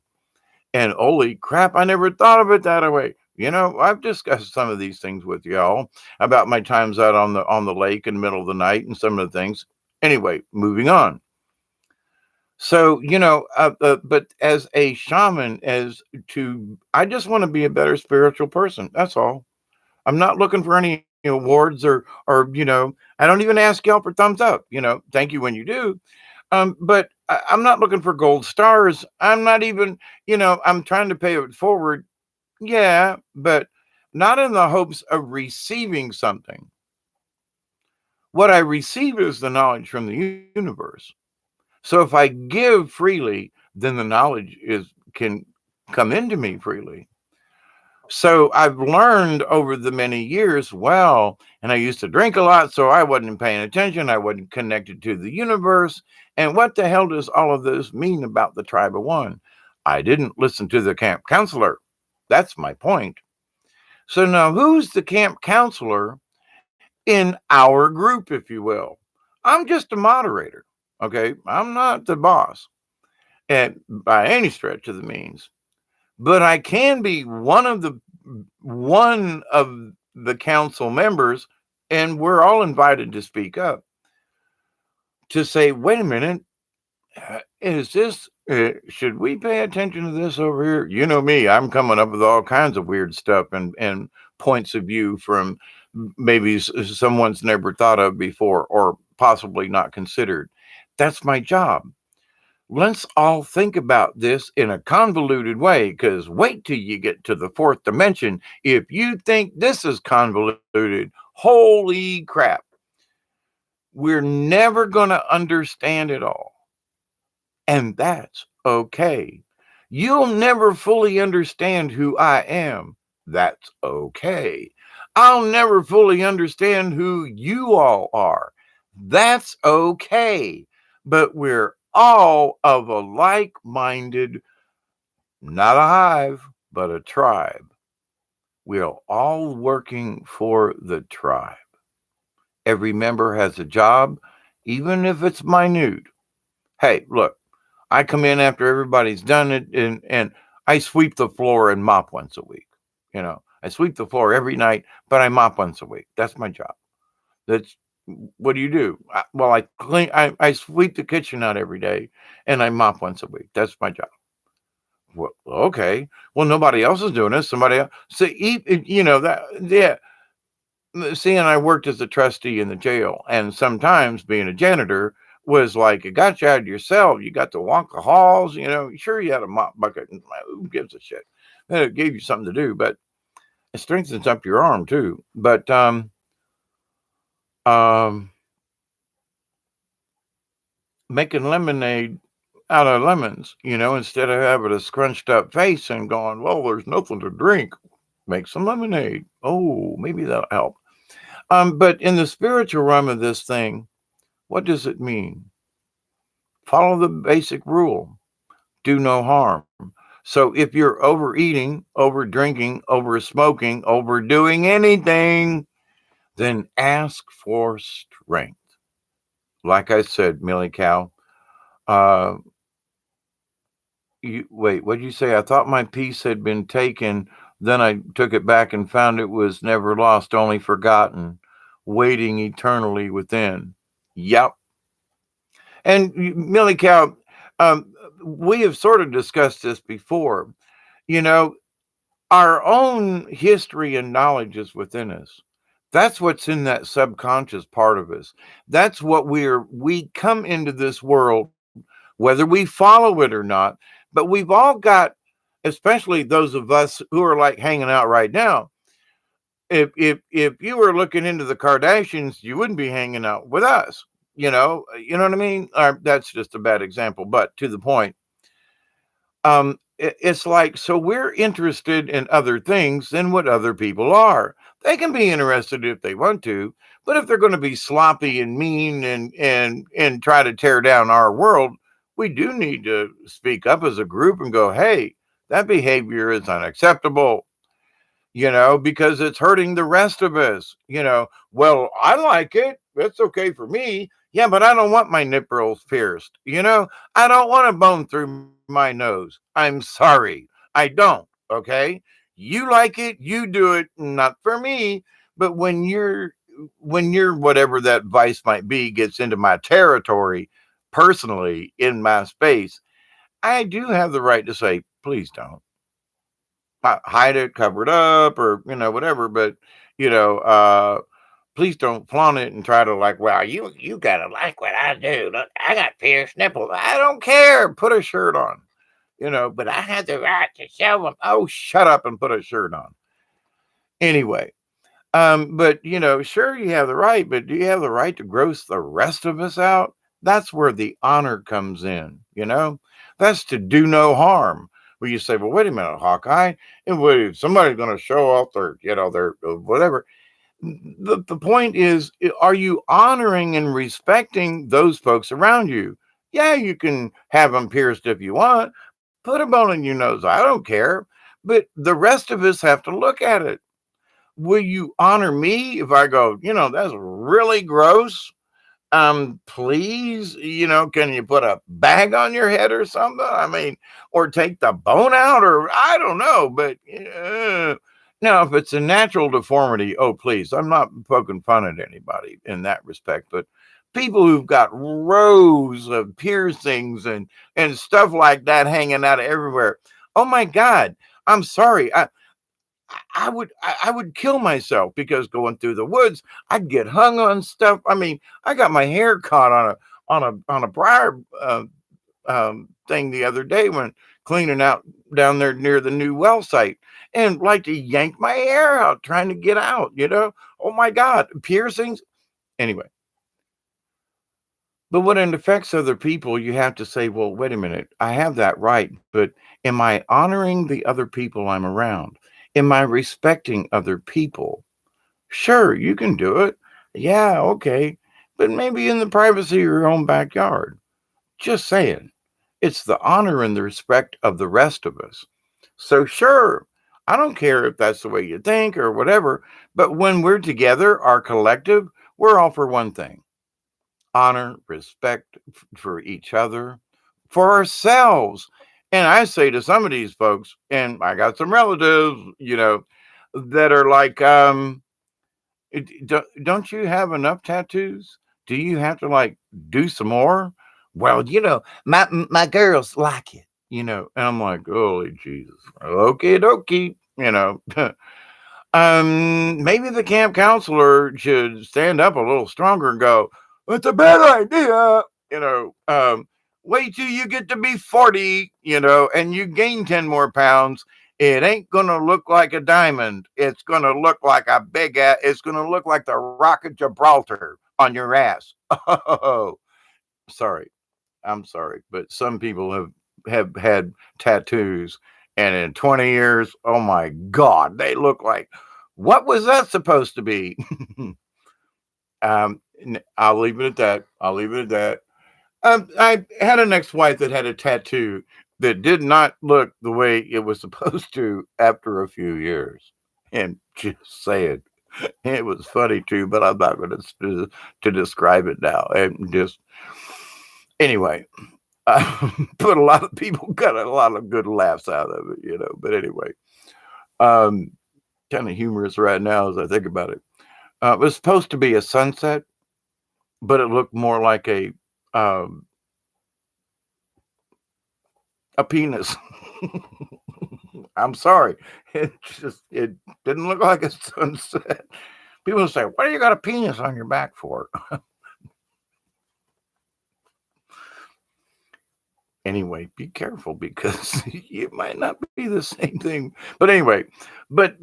And holy crap, I never thought of it that way. I've discussed some of these things with y'all about my times out on the lake in the middle of the night and some of the things. Anyway, moving on. So, but as a shaman, I just want to be a better spiritual person. That's all. I'm not looking for any awards or I don't even ask y'all for thumbs up. Thank you when you do. But I'm not looking for gold stars. I'm not even, I'm trying to pay it forward. Yeah, but not in the hopes of receiving something. What I receive is the knowledge from the universe. So if I give freely, then the knowledge can come into me freely. So I've learned over the many years, and I used to drink a lot, so I wasn't paying attention. I wasn't connected to the universe. And what the hell does all of this mean about the tribe of one? I didn't listen to the camp counselor. That's my point. So now who's the camp counselor in our group, if you will? I'm just a moderator. Okay. I'm not the boss by any stretch of the means, but I can be one of the council members, and we're all invited to speak up to say, wait a minute, is this, should we pay attention to this over here? You know me, I'm coming up with all kinds of weird stuff and points of view from maybe someone's never thought of before or possibly not considered. That's my job. Let's all think about this in a convoluted way, because wait till you get to the fourth dimension. If you think this is convoluted, holy crap. We're never going to understand it all. And that's okay. You'll never fully understand who I am. That's okay. I'll never fully understand who you all are. That's okay. But we're all of a like-minded, not a hive, but a tribe. We're all working for the tribe. Every member has a job, even if it's minute. Hey, look, I come in after everybody's done it, and I sweep the floor and mop once a week. I sweep the floor every night, but I mop once a week. That's my job. What do? I clean. I sweep the kitchen out every day, and I mop once a week. That's my job. Well, okay. Well, nobody else is doing it. Somebody else. So, that. Yeah. See, and I worked as a trustee in the jail, and sometimes being a janitor was like, it got you out of your cell. You got to walk the halls. Sure, you had a mop bucket. Who gives a shit? It gave you something to do, but it strengthens up your arm too. But making lemonade out of lemons, instead of having a scrunched up face and going, well, there's nothing to drink. Make some lemonade. Oh, maybe that'll help. But in the spiritual realm of this thing, what does it mean? Follow the basic rule: do no harm. So if you're overeating, over drinking, over smoking, overdoing anything, then ask for strength. Like I said, Millie Cow, uh, wait, what did you say? I thought my peace had been taken. Then I took it back and found it was never lost, only forgotten, waiting eternally within. Yep. And Millie Cow, we have sort of discussed this before. You know, our own history and knowledge is within us. That's what's in that subconscious part of us. That's what we come into this world, whether we follow it or not. But we've all got, especially those of us who are like hanging out right now. If you were looking into the Kardashians, you wouldn't be hanging out with us. You know what I mean? That's just a bad example, but to the point. It's like, so we're interested in other things than what other people are. They can be interested if they want to, but if they're going to be sloppy and mean and try to tear down our world, we do need to speak up as a group and go, hey, that behavior is unacceptable, because it's hurting the rest of us. Well, I like it. It's okay for me. Yeah, but I don't want my nipples pierced. I don't want a bone through my nose. I'm sorry. I don't. Okay. You like it. You do it. Not for me. But when you're whatever that vice might be gets into my territory personally in my space, I do have the right to say, please don't hide it, cover it up, or whatever. But you know, uh, please don't flaunt it and try to like, well, you gotta like what I do. Look, I got pierced nipples. I don't care. Put a shirt on. But I had the right to show them. Oh, shut up and put a shirt on. Anyway, but sure you have the right, but do you have the right to gross the rest of us out? That's where the honor comes in. That's to do no harm. Where you say, well, wait a minute, Hawkeye, and wait, somebody's going to show off their whatever. The point is, are you honoring and respecting those folks around you? Yeah, you can have them pierced if you want. Put a bone in your nose. I don't care. But the rest of us have to look at it. Will you honor me if I go, that's really gross? Please, can you put a bag on your head or something? I mean, or take the bone out, or I don't know. But now, if it's a natural deformity, oh, please, I'm not poking fun at anybody in that respect, but people who've got rows of piercings and stuff like that hanging out everywhere. Oh my God, I'm sorry. I would kill myself because going through the woods, I'd get hung on stuff. I mean, I got my hair caught on a briar thing the other day when cleaning out down there near the new well site, and like to yank my hair out trying to get out. Oh my God, piercings. Anyway, but when it affects other people, you have to say, well, wait a minute, I have that right, but am I honoring the other people I'm around? Am I respecting other people? Sure, you can do it. Yeah, okay. But maybe in the privacy of your own backyard. Just saying. It's the honor and the respect of the rest of us. So, sure, I don't care if that's the way you think or whatever, but when we're together, our collective, we're all for one thing: honor, respect for each other, for ourselves. And I say to some of these folks, and I got some relatives, that are like, don't you have enough tattoos? Do you have to like do some more? Well, my girls like it, and I'm like, holy Jesus, okay, dokie, maybe the camp counselor should stand up a little stronger and go, it's a bad idea, you know. Wait till you get to be 40, and you gain 10 more pounds. It ain't gonna look like a diamond. It's gonna look like a big ass. It's gonna look like the Rock of Gibraltar on your ass. Oh, sorry. I'm sorry, but some people have had tattoos, and in 20 years, oh my God, they look like, what was that supposed to be? I'll leave it at that. I'll leave it at that. I had an ex-wife that had a tattoo that did not look the way it was supposed to after a few years. And just saying, it was funny too, but I'm not going to describe it now. And just anyway, but a lot of people got a lot of good laughs out of it, you know. But anyway, um, kind of humorous right now as I think about it. It was supposed to be a sunset, but it looked more like um, a penis. I'm sorry. It didn't look like a sunset. People say, "What do you got a penis on your back for?" Anyway, be careful because it might not be the same thing. But anyway, but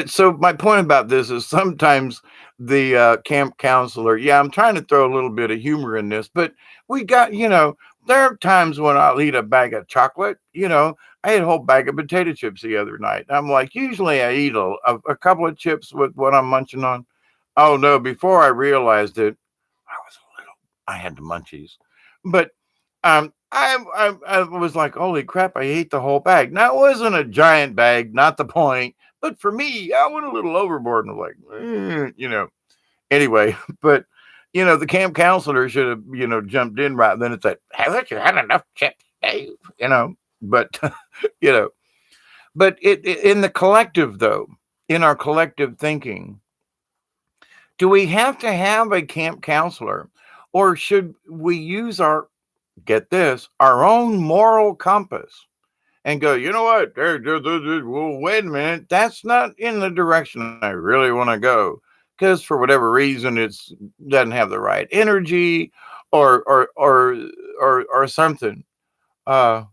so my point about this is sometimes the camp counselor, yeah, I'm trying to throw a little bit of humor in this, but we got, there are times when I'll eat a bag of chocolate. I ate a whole bag of potato chips the other night. I'm like, usually I eat a couple of chips with what I'm munching on. Oh no, before I realized it, I had the munchies. But I was like, holy crap, I ate the whole bag. Now, it wasn't a giant bag, not the point. But for me, I went a little overboard and was like, Anyway, but, the camp counselor should have, jumped in right then and said, haven't you had enough chips, Dave? But, you know, but in the collective, though, in our collective thinking, do we have to have a camp counselor or should we use get this, our own moral compass and go, you know what? Well, wait a minute. That's not in the direction I really want to go. Because for whatever reason, it's doesn't have the right energy or something. Uh,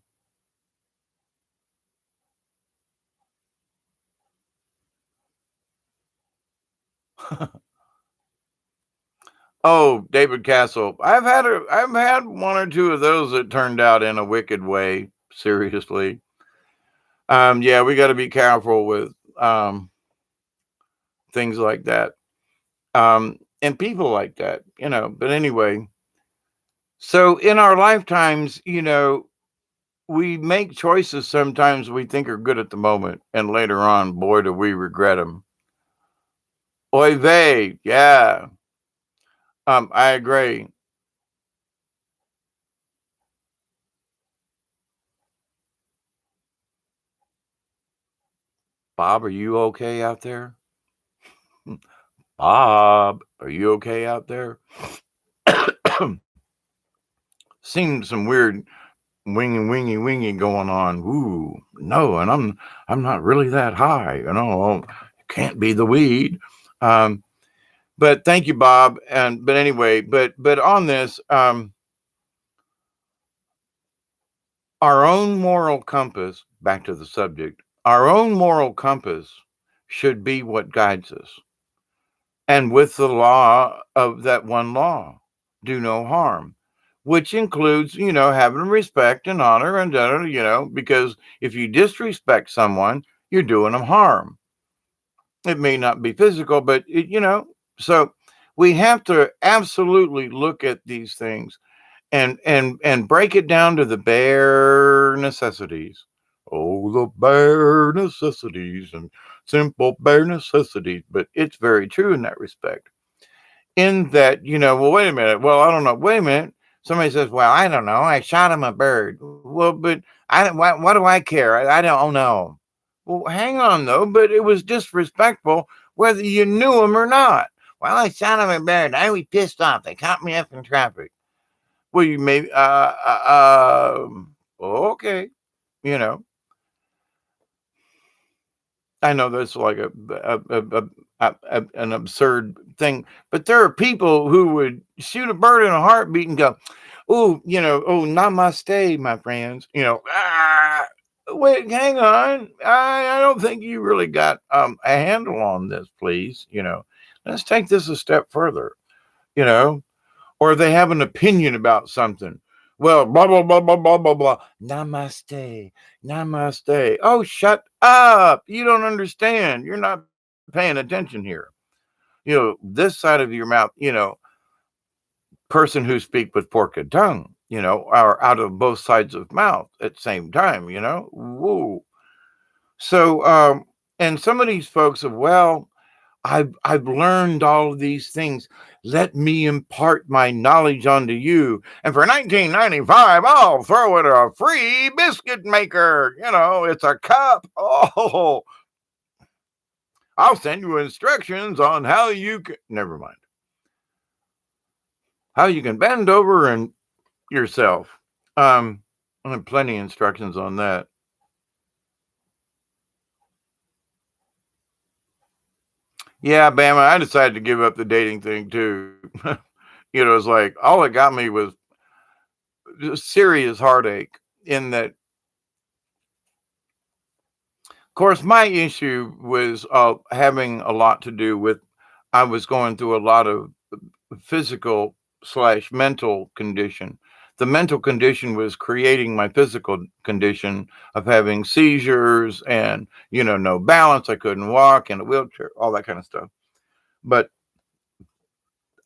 oh, David Castle. I've had one or two of those that turned out in a wicked way. Seriously. Yeah, we got to be careful with um, things like that. And people like that. But anyway, so in our lifetimes, we make choices sometimes we think are good at the moment, and later on, boy, do we regret them. Oy vey, yeah. I agree. Bob, are you okay out there? Bob, are you okay out there? Seems some weird wingy going on. Ooh, no, and I'm not really that high. Can't be the weed. Um, but thank you, Bob. But anyway, but on this, our own moral compass. Back to the subject. Our own moral compass should be what guides us, and with the law of that one law, do no harm, which includes, having respect and honor and because if you disrespect someone, you're doing them harm. It may not be physical, but so we have to absolutely look at these things and break it down to the bare necessities. Oh, the bare necessities and simple bare necessities. But it's very true in that respect. In that, well, wait a minute. Well, I don't know. Wait a minute. Somebody says, well, I don't know. I shot him a bird. Well, but I don't, what do I care? I don't know. Well, hang on though. But it was disrespectful whether you knew him or not. Well, I shot him a bird. I was pissed off. They caught me up in traffic. Well, you may, okay, you know, I know that's like an absurd thing, but there are people who would shoot a bird in a heartbeat and go, oh, oh, namaste, my friends, wait, hang on. I don't think you really got a handle on this, please. Let's take this a step further, you know, or they have an opinion about something. Well, blah, blah, blah, blah, blah, blah, blah. Namaste. Namaste. Oh, shut up. You don't understand. You're not paying attention here. this side of your mouth, person who speak with forked tongue, are out of both sides of mouth at the same time, woo. So, and some of these folks have, well, I've learned all of these things. Let me impart my knowledge onto you. And for 1995, I'll throw it a free biscuit maker. It's a cup. Oh, I'll send you instructions on how you can, never mind, how you can bend over and yourself. I have plenty of instructions on that. Yeah, Bama, I decided to give up the dating thing too. It's like all it got me was serious heartache in that. Of course, my issue was having a lot to do with I was going through a lot of physical slash mental condition. The mental condition was creating my physical condition of having seizures and, no balance. I couldn't walk in a wheelchair, all that kind of stuff. But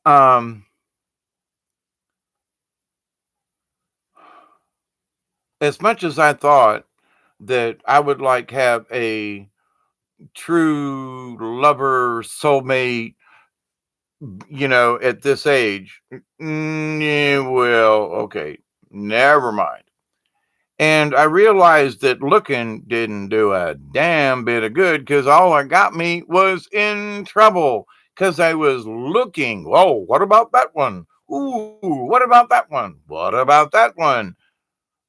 um, as much as I thought that I would like have a true lover, soulmate, at this age, yeah, well, okay, never mind. And I realized that looking didn't do a damn bit of good because all that got me was in trouble because I was looking. Whoa, what about that one? Ooh, what about that one? What about that one?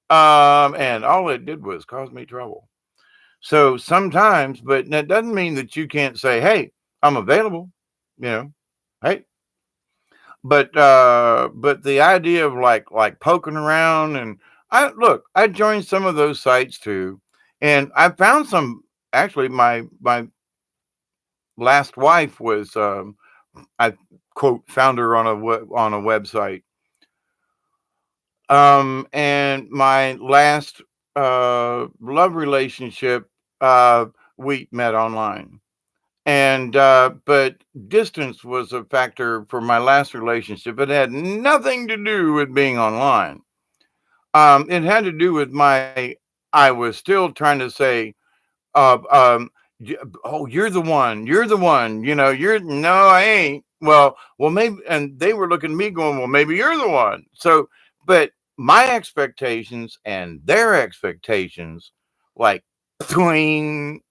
And all it did was cause me trouble. So sometimes, but that doesn't mean that you can't say, hey, I'm available, hey. But the idea of like poking around and I joined some of those sites too, and I found some. Actually, my last wife was I quote found her on on a website. And my last love relationship, we met online. And but distance was a factor for my last relationship. It had nothing to do with being online. It had to do with I was still trying to say, um, oh, you're the one, you're the one, you're, no, I ain't. Well, maybe, and they were looking at me going, well, maybe you're the one. So, but my expectations and their expectations, like, between,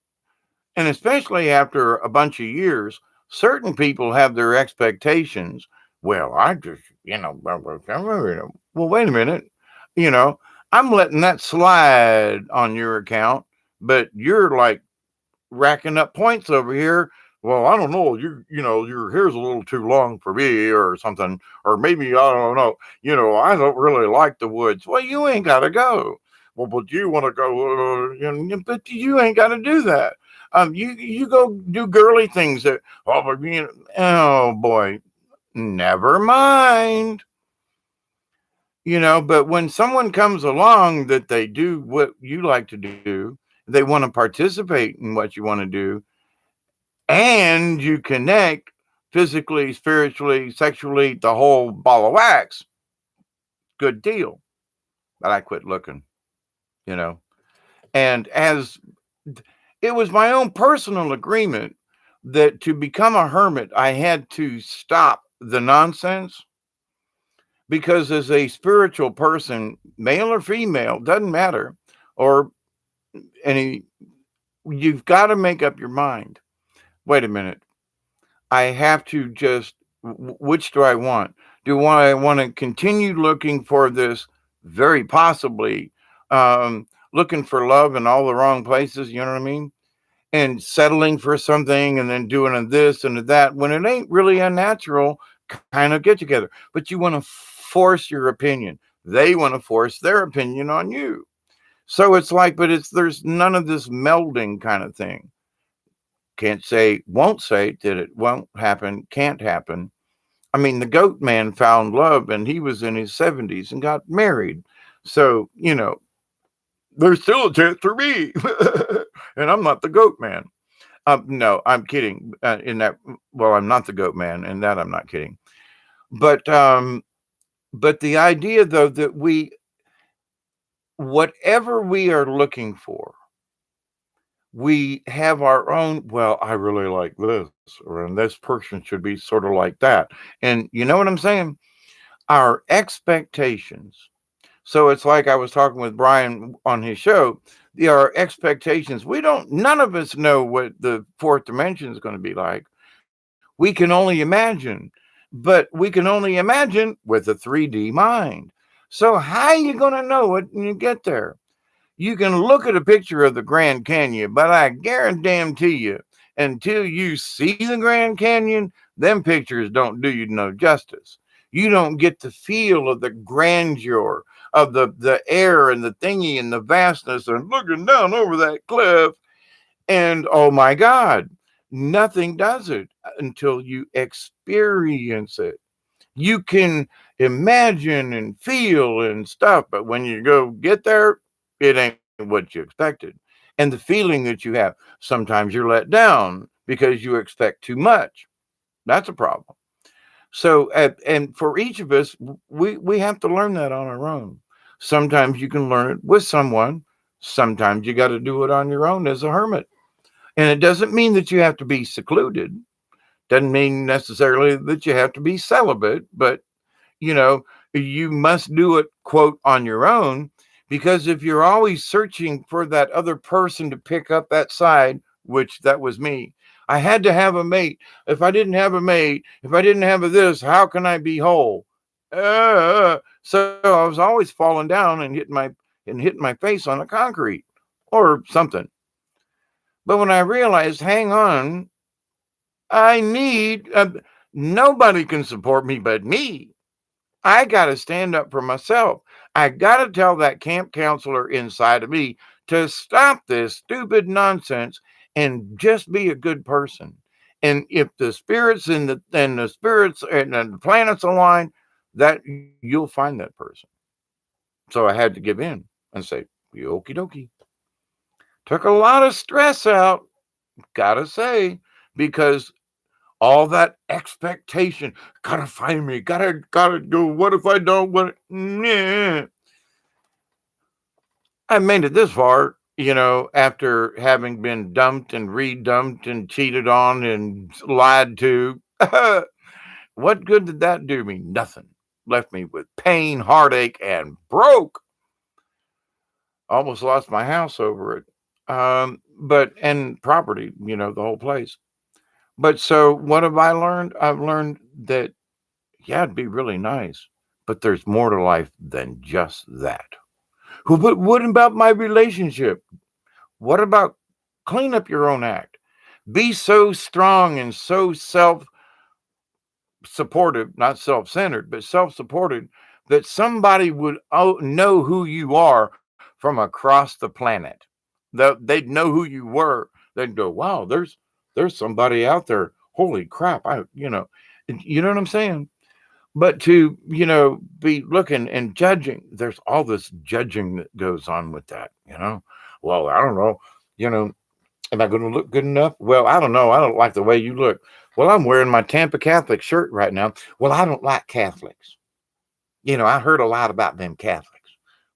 and especially after a bunch of years, certain people have their expectations. Well, I just, well, wait a minute. You know, I'm letting that slide on your account, but you're like racking up points over here. Well, I don't know. Your hair's a little too long for me or something. Or maybe, I don't know. I don't really like the woods. Well, you ain't got to go. Well, but you want to go, but you ain't got to do that. You go do girly things that, oh boy, never mind. But when someone comes along that they do what you like to do, they want to participate in what you want to do, and you connect physically, spiritually, sexually, the whole ball of wax, good deal. But I quit looking, you know. And as it was my own personal agreement that to become a hermit, I had to stop the nonsense because as a spiritual person, male or female, doesn't matter, or any, you've got to make up your mind. Wait a minute. I have to just, which do I want? Do I want to continue looking for this, very possibly looking for love in all the wrong places, you know what I mean? And settling for something and then doing a this and a that when it ain't really unnatural kind of get together. But you want to force your opinion. They want to force their opinion on you. So it's like, but there's none of this melding kind of thing. Can't say, won't say that it won't happen, can't happen. I mean, the goat man found love and he was in his 70s and got married. So, there's still a chance for me. And I'm not the goat man. No, I'm kidding. In that, well, I'm not the goat man, and that I'm not kidding. But the idea though that whatever we are looking for, we have our own, well, I really like this, or and this person should be sort of like that. And you know what I'm saying? Our expectations. So it's like I was talking with Brian on his show. Our expectations, none of us know what the fourth dimension is going to be like. We can only imagine, but we can only imagine with a 3D mind. So how are you going to know it when you get there? You can look at a picture of the Grand Canyon, but I guarantee you, until you see the Grand Canyon, them pictures don't do you no justice. You don't get the feel of the grandeur of the air and the thingy and the vastness and looking down over that cliff. And oh my God, nothing does it until you experience it. You can imagine and feel and stuff, but when you go get there, it ain't what you expected. And the feeling that you have, sometimes you're let down because you expect too much. That's a problem. So, and for each of us, we have to learn that on our own. Sometimes you can learn it with someone. Sometimes you got to do it on your own as a hermit. And it doesn't mean that you have to be secluded. Doesn't mean necessarily that you have to be celibate, but you know, you must do it, quote, on your own, because if you're always searching for that other person to pick up that side, which that was me, I had to have a mate. If I didn't have a mate, if I didn't have a this, how can I be whole? So I was always falling down and hitting my face on the concrete or something. But when I realized, hang on, I need nobody can support me but me. I got to stand up for myself. I got to tell that camp counselor inside of me to stop this stupid nonsense and just be a good person. And if the spirits and the spirits and the planets align, that you'll find that person. So I had to give in and say, okie dokie. Took a lot of stress out, gotta say, because all that expectation, gotta find me, gotta go. What if I don't? What? Nah. I made it this far, after having been dumped and redumped and cheated on and lied to. What good did that do me? Nothing. Left me with pain, heartache, and broke. Almost lost my house over it. But and property, the whole place. But so what have I learned? I've learned that yeah, it'd be really nice, but there's more to life than just that. But what about my relationship? What about clean up your own act? Be so strong and so self supportive, not self centered, but self supported, that somebody would know who you are from across the planet. They'd know who you were. They'd go, wow, there's somebody out there. Holy crap. You know what I'm saying? But to, be looking and judging, there's all this judging that goes on with that. Well, I don't know, you know, am I going to look good enough? Well, I don't know. I don't like the way you look. Well, I'm wearing my Tampa Catholic shirt right now. Well, I don't like Catholics. I heard a lot about them Catholics.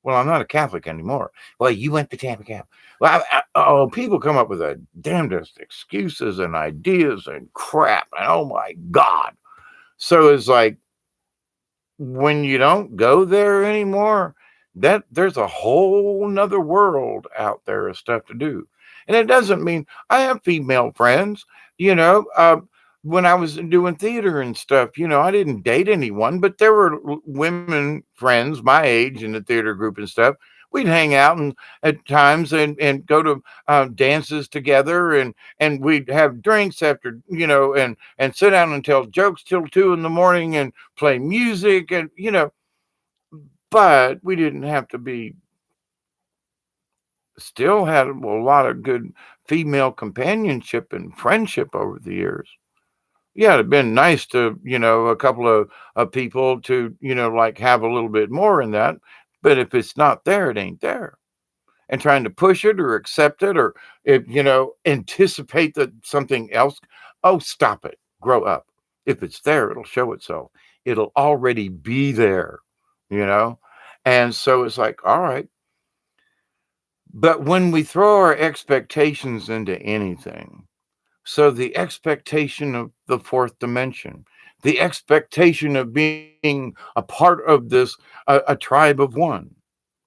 Well, I'm not a Catholic anymore. Well, you went to Tampa Catholic. Well, people come up with the damnedest excuses and ideas and crap. And oh my God. So it's like, when you don't go there anymore, that there's a whole nother world out there of stuff to do. And it doesn't mean I have female friends, you know, when I was doing theater and stuff, I didn't date anyone, but there were women friends my age in the theater group and stuff. We'd hang out and at times and go to dances together and we'd have drinks after, and sit down and tell jokes till 2 in the morning and play music and but we didn't have to be, still had a lot of good female companionship and friendship over the years. Yeah, it'd been nice to, a couple of people to, like have a little bit more in that. But if it's not there, it ain't there. and trying to push it or accept it or, if, anticipate that something else. Oh, stop it. Grow up. If it's there, it'll show itself. It'll already be there, you know? And so it's like, all right. But when we throw our expectations into anything, so the expectation of the fourth dimension, the expectation of being a part of this, a tribe of one.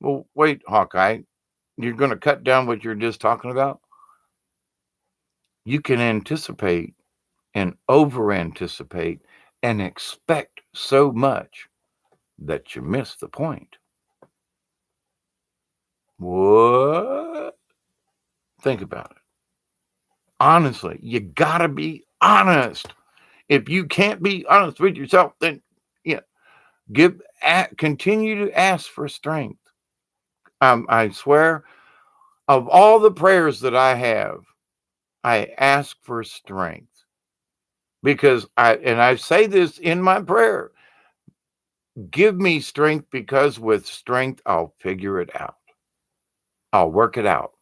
Well, wait, Hawkeye, you're going to cut down what you're just talking about? You can anticipate and over anticipate and expect so much that you miss the point. What? Think about it. Honestly, you got to be honest. If you can't be honest with yourself, then yeah, continue to ask for strength. I swear, of all the prayers that I have, I ask for strength because I say this in my prayer. Give me strength because with strength I'll figure it out. I'll work it out.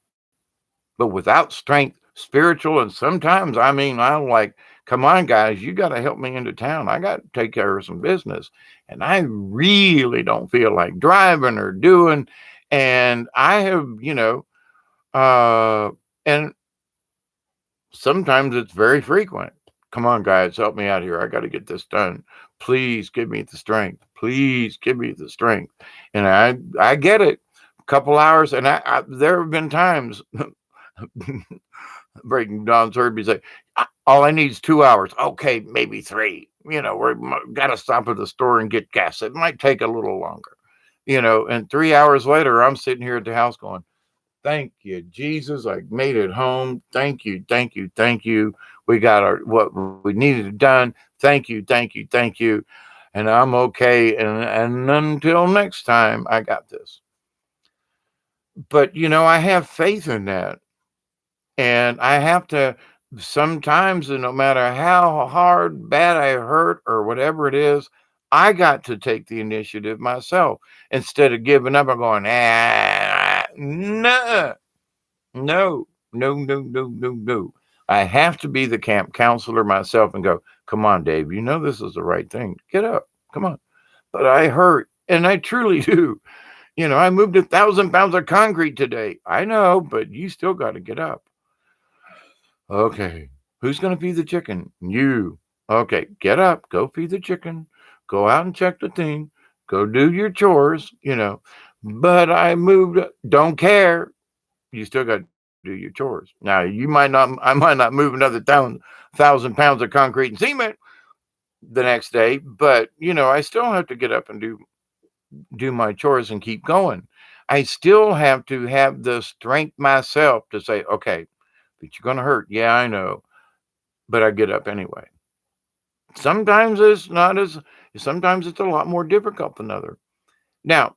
But without strength, spiritual, and sometimes, I'm like, come on, guys, you got to help me into town. I got to take care of some business. And I really don't feel like driving or doing. And I have, and sometimes it's very frequent. Come on, guys, help me out here. I got to get this done. Please give me the strength. Please give me the strength. And I get it. A couple hours, and there have been times Breaking Dawn's heard me say, all I need is 2 hours. Okay, maybe 3. We got to stop at the store and get gas. It might take a little longer, and 3 hours later, I'm sitting here at the house going, thank you, Jesus. I made it home. Thank you, thank you, thank you. We got what we needed done. Thank you, thank you, thank you. And I'm okay. And until next time, I got this. But, I have faith in that. And I have to sometimes, and no matter how hard, bad I hurt or whatever it is, I got to take the initiative myself instead of giving up and going, no, no, no, no, no, no, no. I have to be the camp counselor myself and go, come on, Dave, this is the right thing. Get up. Come on. But I hurt, and I truly do. I moved 1,000 pounds of concrete today. I know, but you still got to get up. Okay, who's going to feed the chicken? You. Okay, get up, go feed the chicken, go out and check the thing, go do your chores, But I moved, don't care. You still got to do your chores. Now, I might not move another 1,000 pounds of concrete and cement the next day, but, I still have to get up and do my chores and keep going. I still have to have the strength myself to say, okay, but you're going to hurt. Yeah, I know. But I get up anyway. Sometimes sometimes it's a lot more difficult than other. Now,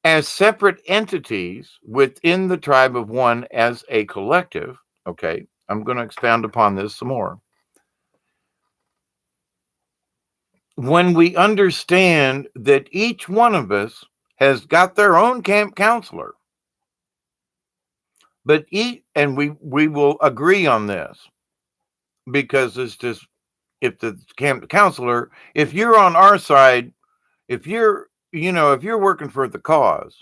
as separate entities within the tribe of one as a collective, okay, I'm going to expound upon this some more. When we understand that each one of us has got their own camp counselor, but we will agree on this because it's just, if the camp counselor, if you're on our side, if you're working for the cause,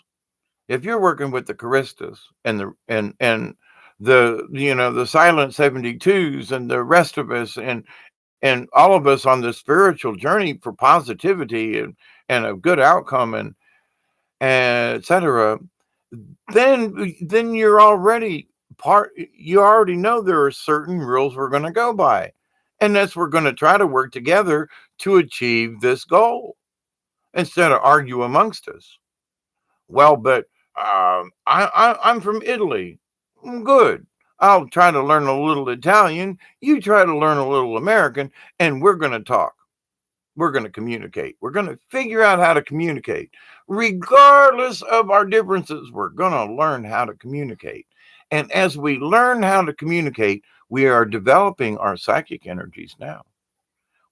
if you're working with the Charistas and the Silent 72s and the rest of us and all of us on the spiritual journey for positivity and a good outcome and etc., then you're already you already know there are certain rules we're going to go by. And that's, we're going to try to work together to achieve this goal instead of argue amongst us. Well, but I'm from Italy. Good. I'll try to learn a little Italian. You try to learn a little American, and we're going to talk. We're going to communicate. We're going to figure out how to communicate. Regardless of our differences, we're going to learn how to communicate. And as we learn how to communicate, we are developing our psychic energies now.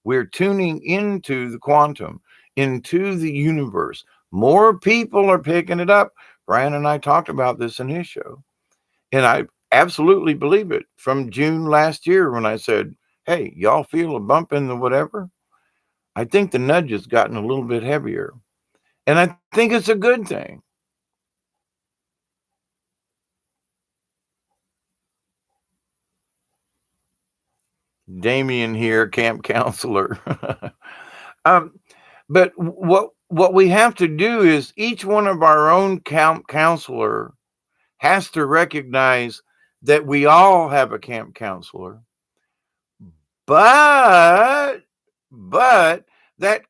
We're tuning into the quantum, into the universe. More people are picking it up. Brian and I talked about this in his show. And I absolutely believe it. From June last year, when I said, hey, y'all feel a bump in the whatever? I think the nudge has gotten a little bit heavier. And I think it's a good thing. Damien here, camp counselor. um, but what we have to do is each one of our own camp counselor has to recognize that we all have a camp counselor, but that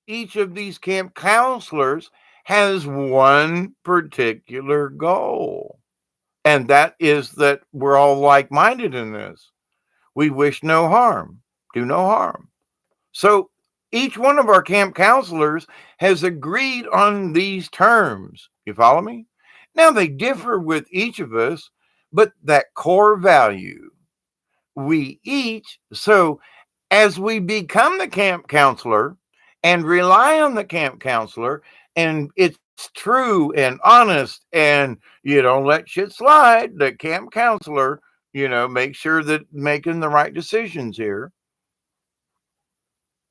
each of these camp counselors has one particular goal, and that is that we're all like-minded in this. We wish no harm, do no harm. So each one of our camp counselors has agreed on these terms. You follow me? Now they differ with each of us, but that core value we each. So as we become the camp counselor and rely on the camp counselor, and it's true and honest, and you don't let shit slide, the camp counselor, make sure that making the right decisions here,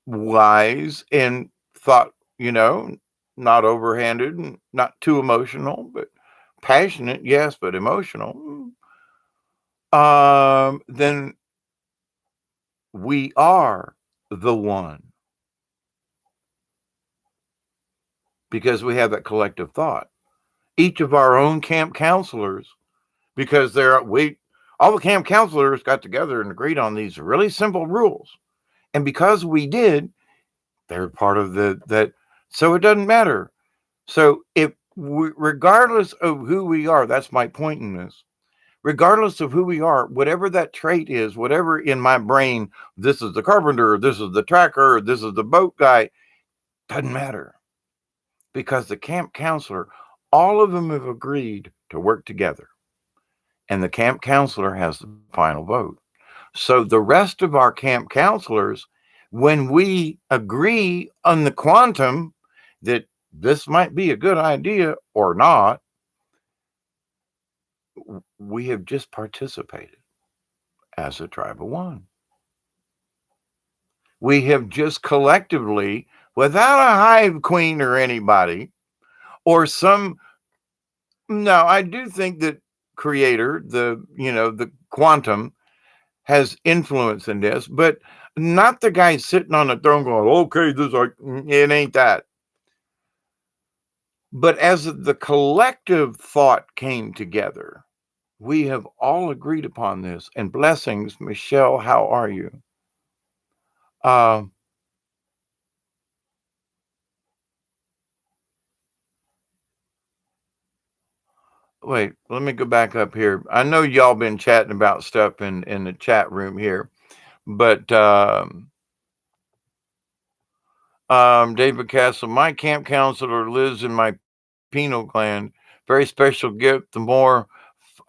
wise and thought, not overhanded and not too emotional, but passionate, yes, but emotional. Then we are the one, because we have that collective thought. Each of our own camp counselors, because all the camp counselors got together and agreed on these really simple rules. And because we did, they're part of that. So it doesn't matter. So regardless of who we are, that's my point in this. Regardless of who we are, whatever that trait is, whatever in my brain, this is the carpenter, this is the tracker, this is the boat guy, doesn't matter. Because the camp counselor, all of them have agreed to work together. And the camp counselor has the final vote. So the rest of our camp counselors, when we agree on the quantum that this might be a good idea or not, we have just participated as a tribe of one. We have just collectively, without a hive queen or anybody, or no, I do think that creator, the quantum has influence in this, but not the guy sitting on the throne going, okay, it ain't that. But as the collective thought came together, we have all agreed upon this. And blessings, Michelle, how are you? Wait, let me go back up here. I know y'all been chatting about stuff in the chat room here, but David Castle, my camp counselor lives in my pineal gland. Very special gift. The more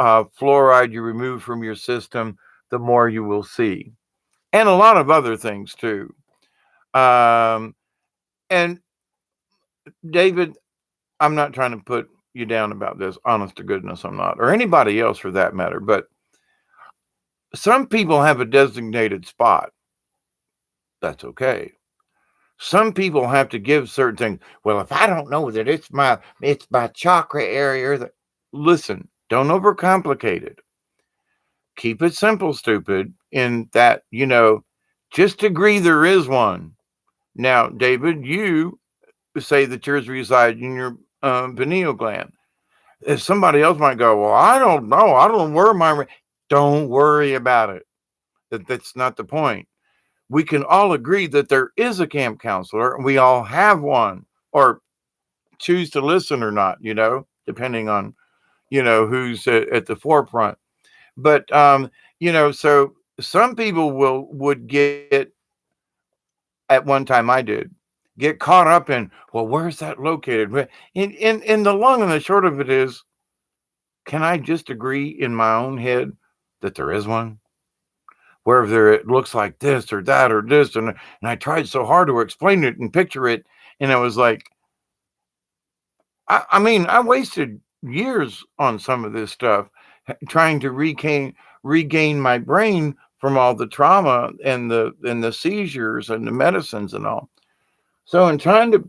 fluoride you remove from your system, the more you will see, and a lot of other things too. And David, I'm not trying to put you down about this. Honest to goodness, I'm not, or anybody else for that matter. But some people have a designated spot. That's okay. Some people have to give certain things. Well, if I don't know that it's my chakra area, listen, don't overcomplicate it. Keep it simple, stupid, in that, just agree there is one. Now, David, you say that yours reside in your pineal gland. If somebody else might go, well, I don't know. I don't know where my... Don't worry about it. That's not the point. We can all agree that there is a camp counselor, and we all have one, or choose to listen or not, depending on, who's at the forefront. But, so some people would get, at one time I did, get caught up in, well, where's that located? In the long and the short of it is, can I just agree in my own head that there is one? Wherever it looks like this or that or this. And I tried so hard to explain it and picture it. And I was like, I mean, I wasted years on some of this stuff, trying to regain my brain from all the trauma and the seizures and the medicines and all. So in trying to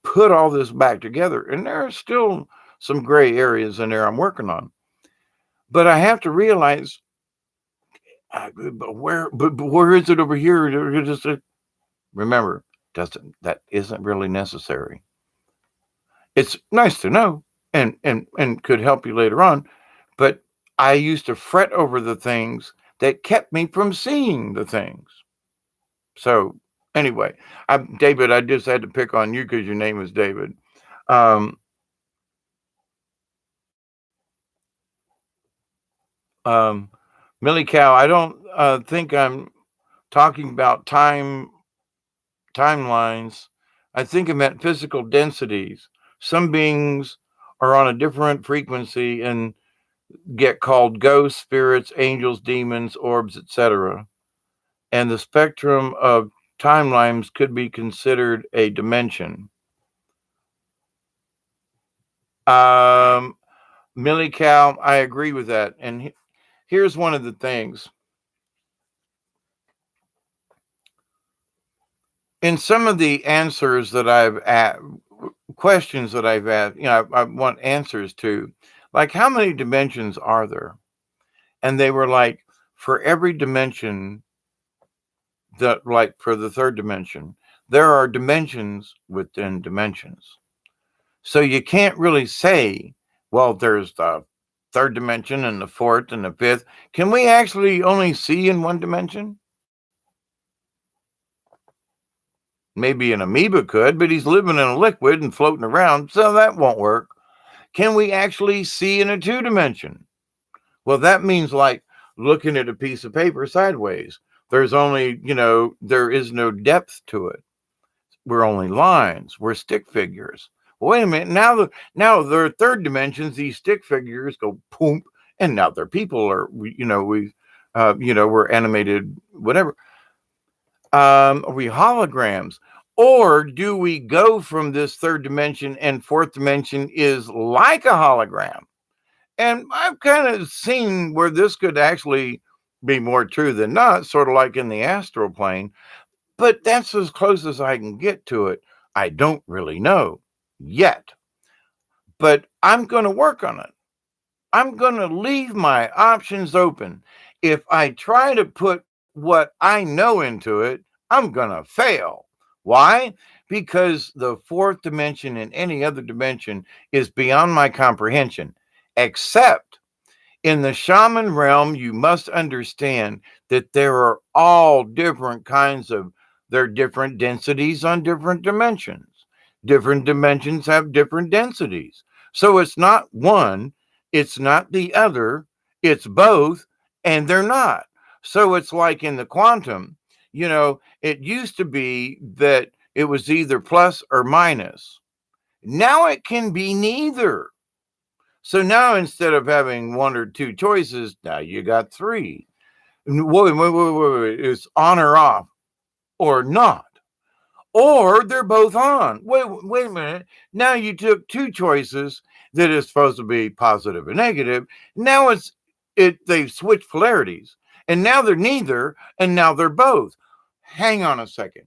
put all this back together, and there are still some gray areas in there I'm working on, but I have to realize, but where is it over here? Remember, that isn't really necessary. It's nice to know, and could help you later on, but I used to fret over the things that kept me from seeing the things. So anyway, David, I just had to pick on you because your name is David. Um, um, Millie Cow, I don't think I'm talking about timelines. I think I meant physical densities. Some beings are on a different frequency and get called ghosts, spirits, angels, demons, orbs, etc. And the spectrum of timelines could be considered a dimension. Um, Millie Cow, I agree with that. And here's one of the things. In some of the answers that I've questions that I've asked, I want answers to, like, how many dimensions are there? And they were like, for every dimension, that, like, for the third dimension, there are dimensions within dimensions. So you can't really say, well, there's the third dimension and the fourth and the fifth. Can we actually only see in one dimension? Maybe an amoeba could, but he's living in a liquid and floating around, so that won't work. Can we actually see in a two dimension? Well, that means like looking at a piece of paper sideways. There's only, there is no depth to it. We're only lines. We're stick figures. Well, wait a minute. Now there are third dimensions. These stick figures go poop, and now they're people, or we're animated, whatever. Are we holograms? Or do we go from this third dimension and fourth dimension is like a hologram? And I've kind of seen where this could actually be more true than not, sort of like in the astral plane, but that's as close as I can get to it. I don't really know yet, but I'm going to work on it. I'm going to leave my options open. If I try to put what I know into it, I'm going to fail. Why? Because the fourth dimension and any other dimension is beyond my comprehension, except in the shaman realm, you must understand that there are all different kinds of, there are different densities on different dimensions. Different dimensions have different densities. So it's not one, it's not the other, it's both, and they're not. So it's like in the quantum, it used to be that it was either plus or minus. Now it can be neither. So now instead of having one or two choices, now you got three. Wait. It's on or off or not. Or they're both on. Wait a minute. Now you took two choices that is supposed to be positive and negative. Now they've switched polarities. And now they're neither, and now they're both. Hang on a second.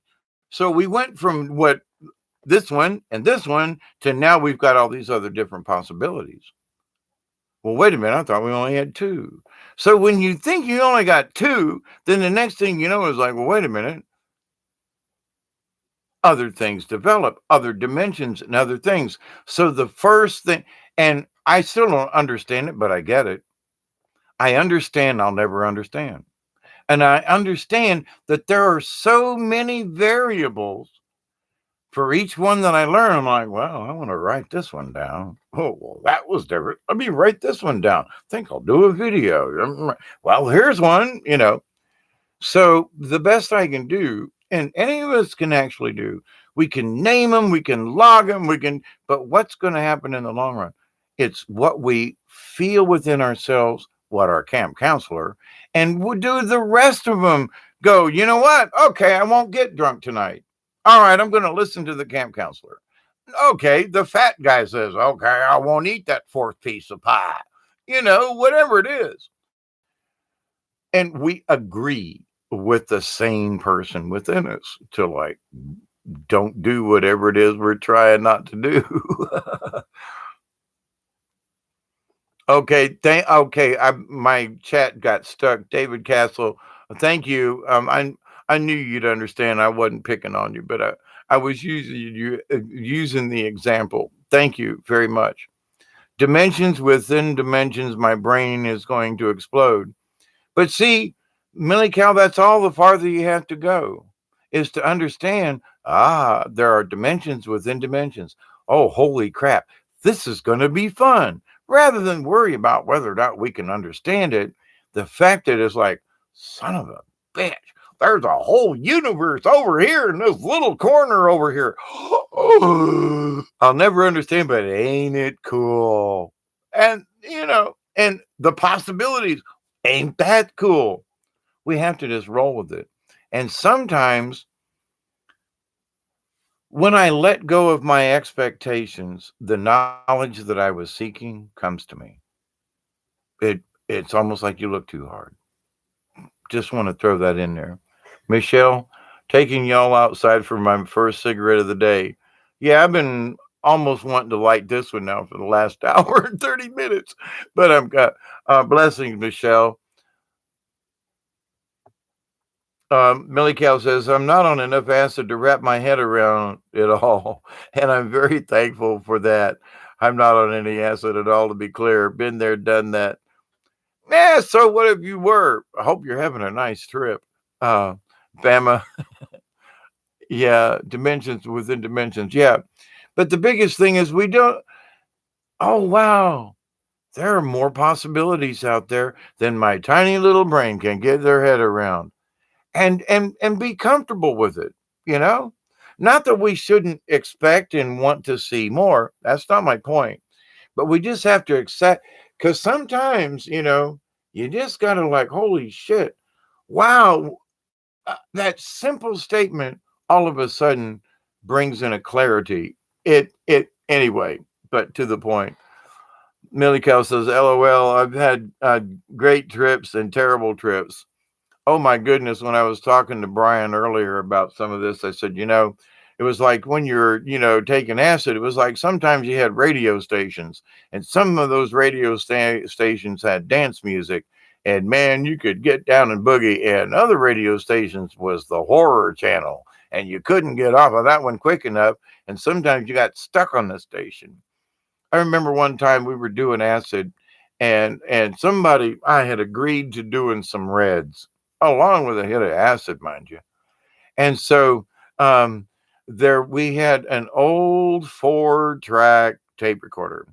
So we went from this one and this one to now we've got all these other different possibilities. Well, wait a minute. I thought we only had two. So when you think you only got two, then the next thing you know is like, well, wait a minute. Other things develop, other dimensions and other things. So the first thing, and I still don't understand it, but I get it. I understand I'll never understand. And I understand that there are so many variables for each one that I learn. I'm like, well, I want to write this one down. Oh, well, that was different. Let me write this one down. I think I'll do a video. Well, here's one, So the best I can do, and any of us can actually do, we can name them, we can log them, but what's going to happen in the long run? It's what we feel within ourselves, what our camp counselor, and we'll do the rest of them go, you know what? Okay, I won't get drunk tonight. All right, I'm going to listen to the camp counselor. Okay, the fat guy says, okay, I won't eat that fourth piece of pie. Whatever it is. And we agree with the sane person within us to like don't do whatever it is we're trying not to do. Okay, my chat got stuck. David Castle, thank you. I knew you'd understand. I wasn't picking on you, but I was using the example. Thank you very much. Dimensions within dimensions, my brain is going to explode. But see, Millie Cow, that's all the farther you have to go is to understand, there are dimensions within dimensions. Oh, holy crap. This is going to be fun. Rather than worry about whether or not we can understand it, the fact that it's like, son of a bitch, there's a whole universe over here in this little corner over here. I'll never understand, but ain't it cool? And the possibilities, ain't that cool? We have to just roll with it. And sometimes when I let go of my expectations, the knowledge that I was seeking comes to me. It's almost like you look too hard. Just want to throw that in there. Michelle, taking y'all outside for my first cigarette of the day. Yeah, I've been almost wanting to light this one now for the last hour and 30 minutes. But I've got blessings, Michelle. Millie Cow says, I'm not on enough acid to wrap my head around it all. And I'm very thankful for that. I'm not on any acid at all, to be clear. Been there, done that. Yeah, so what if you were? I hope you're having a nice trip. Uh, Bama, yeah, dimensions within dimensions. Yeah. But the biggest thing is we don't, oh, wow. There are more possibilities out there than my tiny little brain can get their head around. And be comfortable with it, you know? Not that we shouldn't expect and want to see more. That's not my point. But we just have to accept because sometimes, you just gotta like, holy shit, wow, that simple statement all of a sudden brings in a clarity. It anyway, but to the point. Millie Cow says, LOL, I've had great trips and terrible trips. Oh my goodness, when I was talking to Brian earlier about some of this, I said, it was like when you're, taking acid, it was like sometimes you had radio stations, and some of those stations had dance music. And man, you could get down and boogie, and other radio stations was the horror channel, and you couldn't get off of that one quick enough. And sometimes you got stuck on the station. I remember one time we were doing acid, and somebody I had agreed to doing some reds along with a hit of acid, mind you. And so um, there we had an old 4-track tape recorder.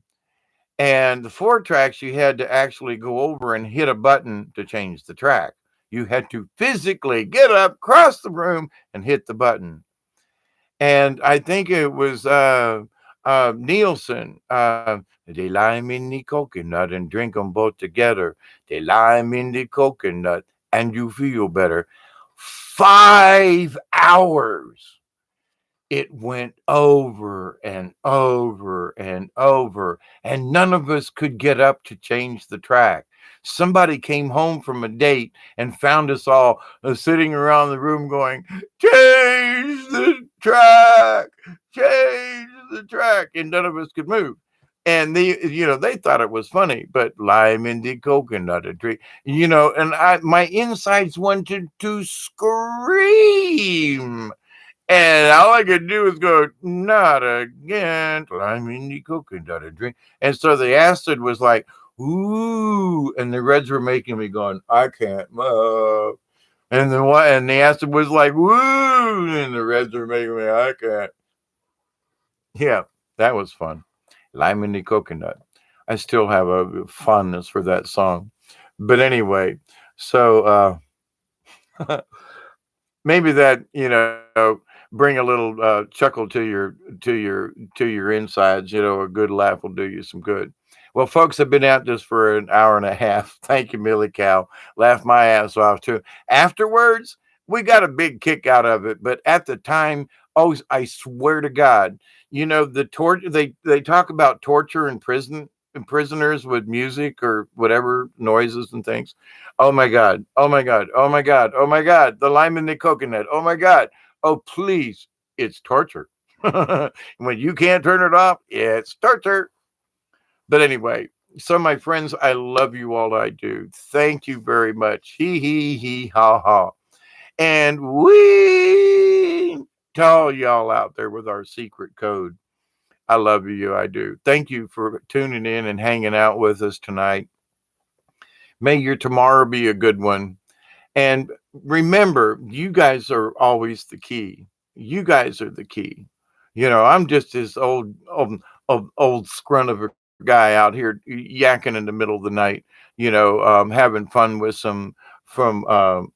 And the 4 tracks, you had to actually go over and hit a button to change the track. You had to physically get up, cross the room, and hit the button. And I think it was Nielsen. They lime in the coconut and drink them both together. They lime in the coconut and you feel better. 5 hours. It went over and over and over, and none of us could get up to change the track. Somebody came home from a date and found us all sitting around the room going, change the track, change the track. And none of us could move. And they thought it was funny, but lime in the coconut a tree, and my insides wanted to scream. And all I could do was go, not again. Lime in the coconut a drink. And so the acid was like, ooh, and the reds were making me going, I can't move. And the acid was like, woo, and the reds were making me, I can't. Yeah, that was fun. Lime in the coconut. I still have a fondness for that song. But anyway, so maybe that, bring a little chuckle to your insides. A good laugh will do you some good. Well, folks, I've been at this for an hour and a half. Thank you, Millie Cow. Laughed my ass off too. Afterwards, we got a big kick out of it, but at the time, Oh, I swear to God, the torture they talk about torture in prison and prisoners with music or whatever noises and things. Oh my God. Oh my God. Oh my God. Oh my God. The lime in the coconut. Oh my God. Oh please. It's torture. When you can't turn it off, it's torture. But anyway, so my friends, I love you all. I do. Thank you very much. Hee ha ha. And we to all y'all out there with our secret code. I love you. I do. Thank you for tuning in and hanging out with us tonight. May your tomorrow be a good one. And remember, you guys are always the key. You guys are the key. I'm just this old scrunt of a guy out here yakking in the middle of the night. Having fun with from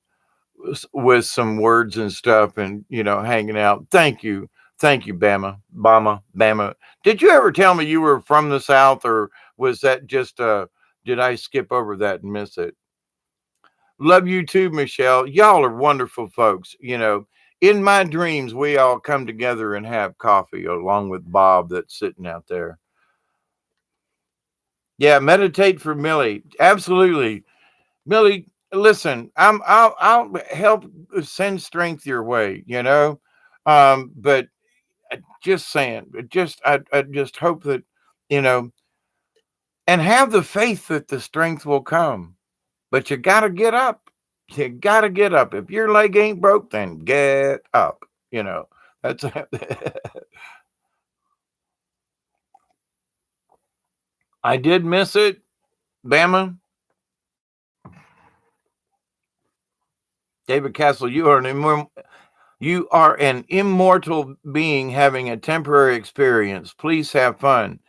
with some words and stuff, and hanging out. Thank you, Bama. Did you ever tell me you were from the South, or was that just did I skip over that and miss it? Love you too, Michelle. Y'all are wonderful folks. In my dreams, we all come together and have coffee along with Bob that's sitting out there. Yeah, meditate for Millie. Absolutely. Millie, listen, I'll help send strength your way. But just saying, I just hope that, you know, and have the faith that the strength will come. But you got to get up. You got to get up. If your leg ain't broke, then get up. That's I did miss it, Bama. David Castle, you are an immortal being having a temporary experience. Please have fun.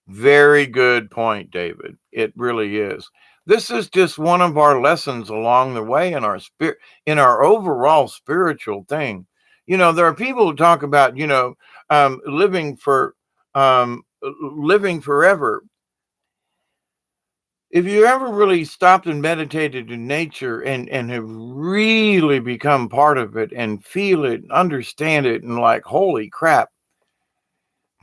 Very good point, David. It really is. This is just one of our lessons along the way in our spirit, in our overall spiritual thing. There are people who talk about, living forever. If you ever really stopped and meditated in nature and have really become part of it and feel it, understand it, and like, holy crap,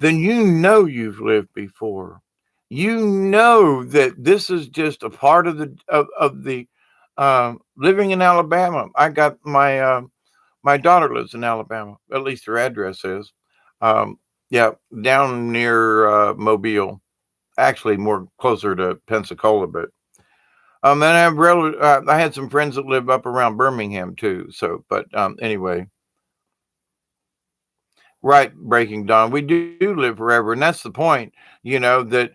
then you've lived before. You know that this is just a part of the living in Alabama. I got my daughter lives in Alabama. At least her address is. Yeah, down near Mobile. Actually, more closer to Pensacola, but and I had some friends that live up around Birmingham too. So, but anyway, right, Breaking Dawn. We do live forever, and that's the point. That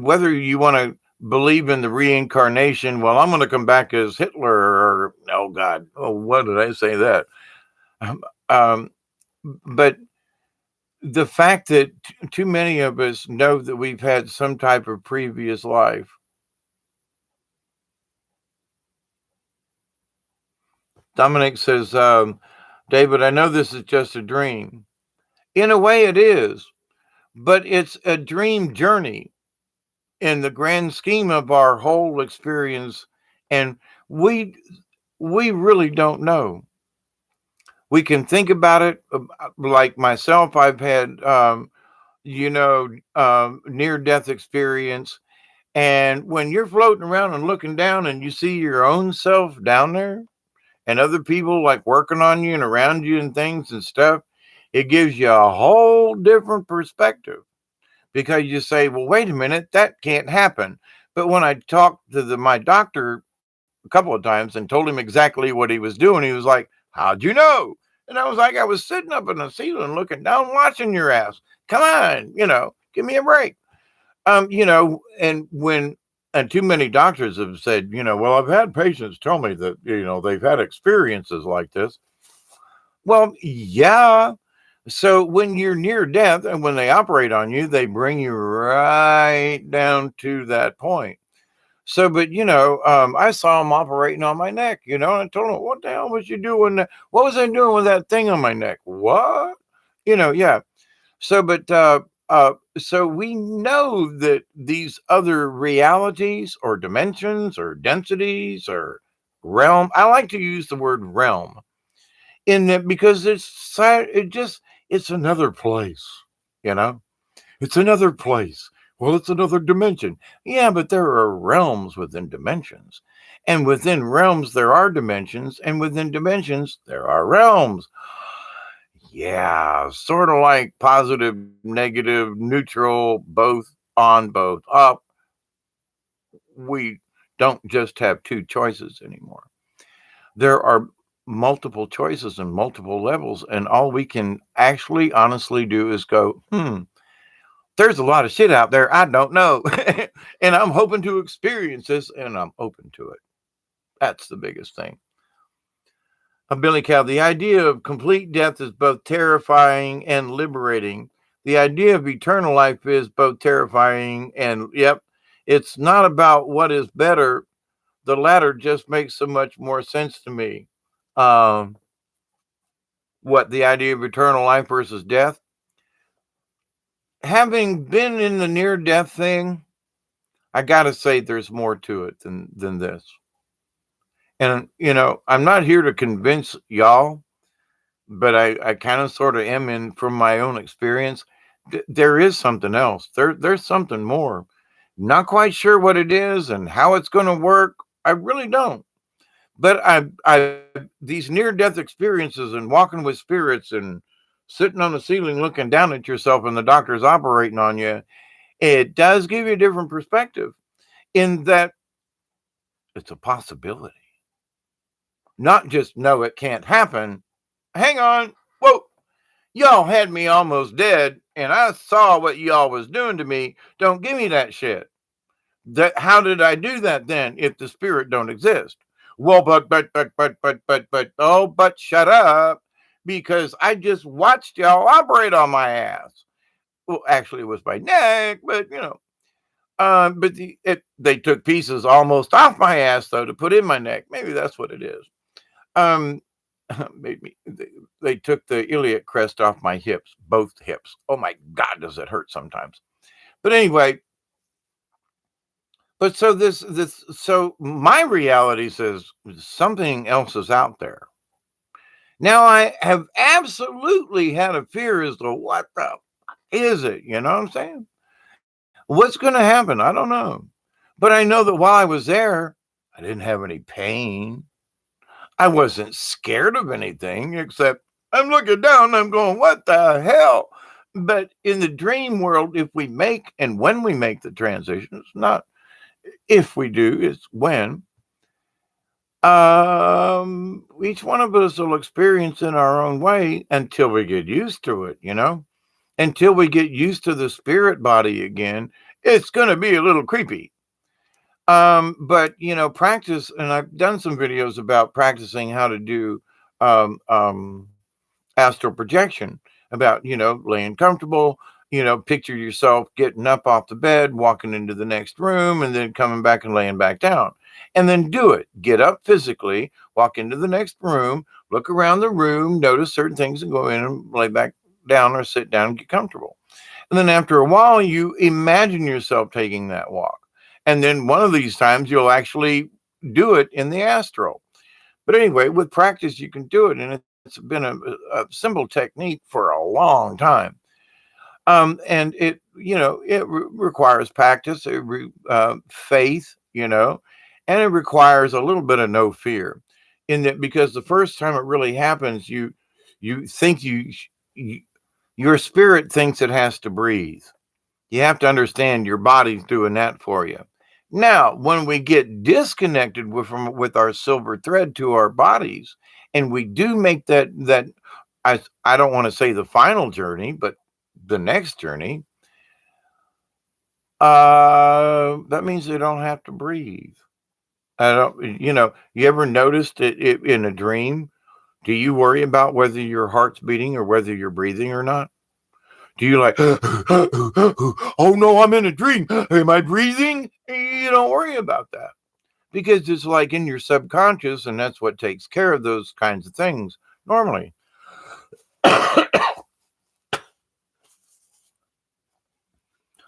whether you want to believe in the reincarnation, well, I'm going to come back as Hitler, or oh God, oh what did I say that? Um, um, but the fact that too many of us know that we've had some type of previous life. Dominic says, David, I know this is just a dream. In a way, it is, but it's a dream journey in the grand scheme of our whole experience, and we we really don't know. We can think about it, like myself. I've had near death experience, and when you're floating around and looking down and you see your own self down there and other people like working on you and around you and things and stuff, it gives you a whole different perspective, because you say, well, wait a minute, that can't happen. But when I talked to my doctor a couple of times and told him exactly what he was doing, he was like, how'd you know? And I was like, I was sitting up in the ceiling looking down, watching your ass. Come on, give me a break. And too many doctors have said, well, I've had patients tell me that, they've had experiences like this. Well, yeah. So when you're near death and when they operate on you, they bring you right down to that point. So, but I saw him operating on my neck, and I told him, what the hell was you doing? What was I doing with that thing on my neck? What? Yeah. So, but so we know that these other realities or dimensions or densities or realm. I like to use the word realm in that because it just It's another place, you know? It's another place. Well, it's another dimension. Yeah, but there are realms within dimensions. And within realms, there are dimensions. And within dimensions, there are realms. Yeah, sort of like positive, negative, neutral, both on, both up. We don't just have two choices anymore. There are multiple choices and multiple levels. And all we can actually honestly do is go, there's a lot of shit out there I don't know. And I'm hoping to experience this and I'm open to it. That's the biggest thing. Billy Cow, the idea of complete death is both terrifying and liberating. The idea of eternal life is both terrifying and, yep, it's not about what is better. The latter just makes so much more sense to me. Um, what the idea of eternal life versus death? Having been in the near death thing, I gotta say there's more to it than this. And I'm not here to convince y'all, but I kind of sort of am in from my own experience. There is something else. There's something more. Not quite sure what it is and how it's going to work. I really don't. But I these near death experiences and walking with spirits and sitting on the ceiling looking down at yourself and the doctor's operating on you, it does give you a different perspective in that it's a possibility. Not just no, it can't happen. Hang on. Whoa. Y'all had me almost dead, and I saw what y'all was doing to me. Don't give me that shit. That how did I do that then if the spirit don't exist? Well, but shut up. Because I just watched y'all operate on my ass. Well, actually it was my neck, but but they took pieces almost off my ass though to put in my neck. Maybe that's what it is. Um, made me. They took the iliac crest off my hips, both hips. Oh my God, does it hurt sometimes? But anyway, but so my reality says something else is out there. Now I have absolutely had a fear as to what the is it? You know what I'm saying? What's going to happen? I don't know. But I know that while I was there, I didn't have any pain. I wasn't scared of anything except I'm looking down and I'm going, what the hell? But in the dream world, if we make and when we make the transition, it's not if we do, it's when. Each one of us will experience in our own way until we get used to it, until we get used to the spirit body again. It's going to be a little creepy. But practice, and I've done some videos about practicing how to do um, um, astral projection, about laying comfortable, picture yourself getting up off the bed, walking into the next room, and then coming back and laying back down. And then do it. Get up physically, walk into the next room, look around the room, notice certain things, and go in and lay back down or sit down and get comfortable. And then after a while, you imagine yourself taking that walk. And then one of these times, you'll actually do it in the astral. But anyway, with practice, you can do it. And it's been a simple technique for a long time. And it requires practice, faith, and it requires a little bit of no fear in that, because the first time it really happens, you think your spirit thinks it has to breathe. You have to understand your body's doing that for you. Now, when we get disconnected with our silver thread to our bodies, and we do make that I don't want to say the final journey, but the next journey, that means they don't have to breathe. I don't, you ever noticed it in a dream? Do you worry about whether your heart's beating or whether you're breathing or not? Do you like, oh no, I'm in a dream. Am I breathing? You don't worry about that because it's like in your subconscious, and that's what takes care of those kinds of things normally.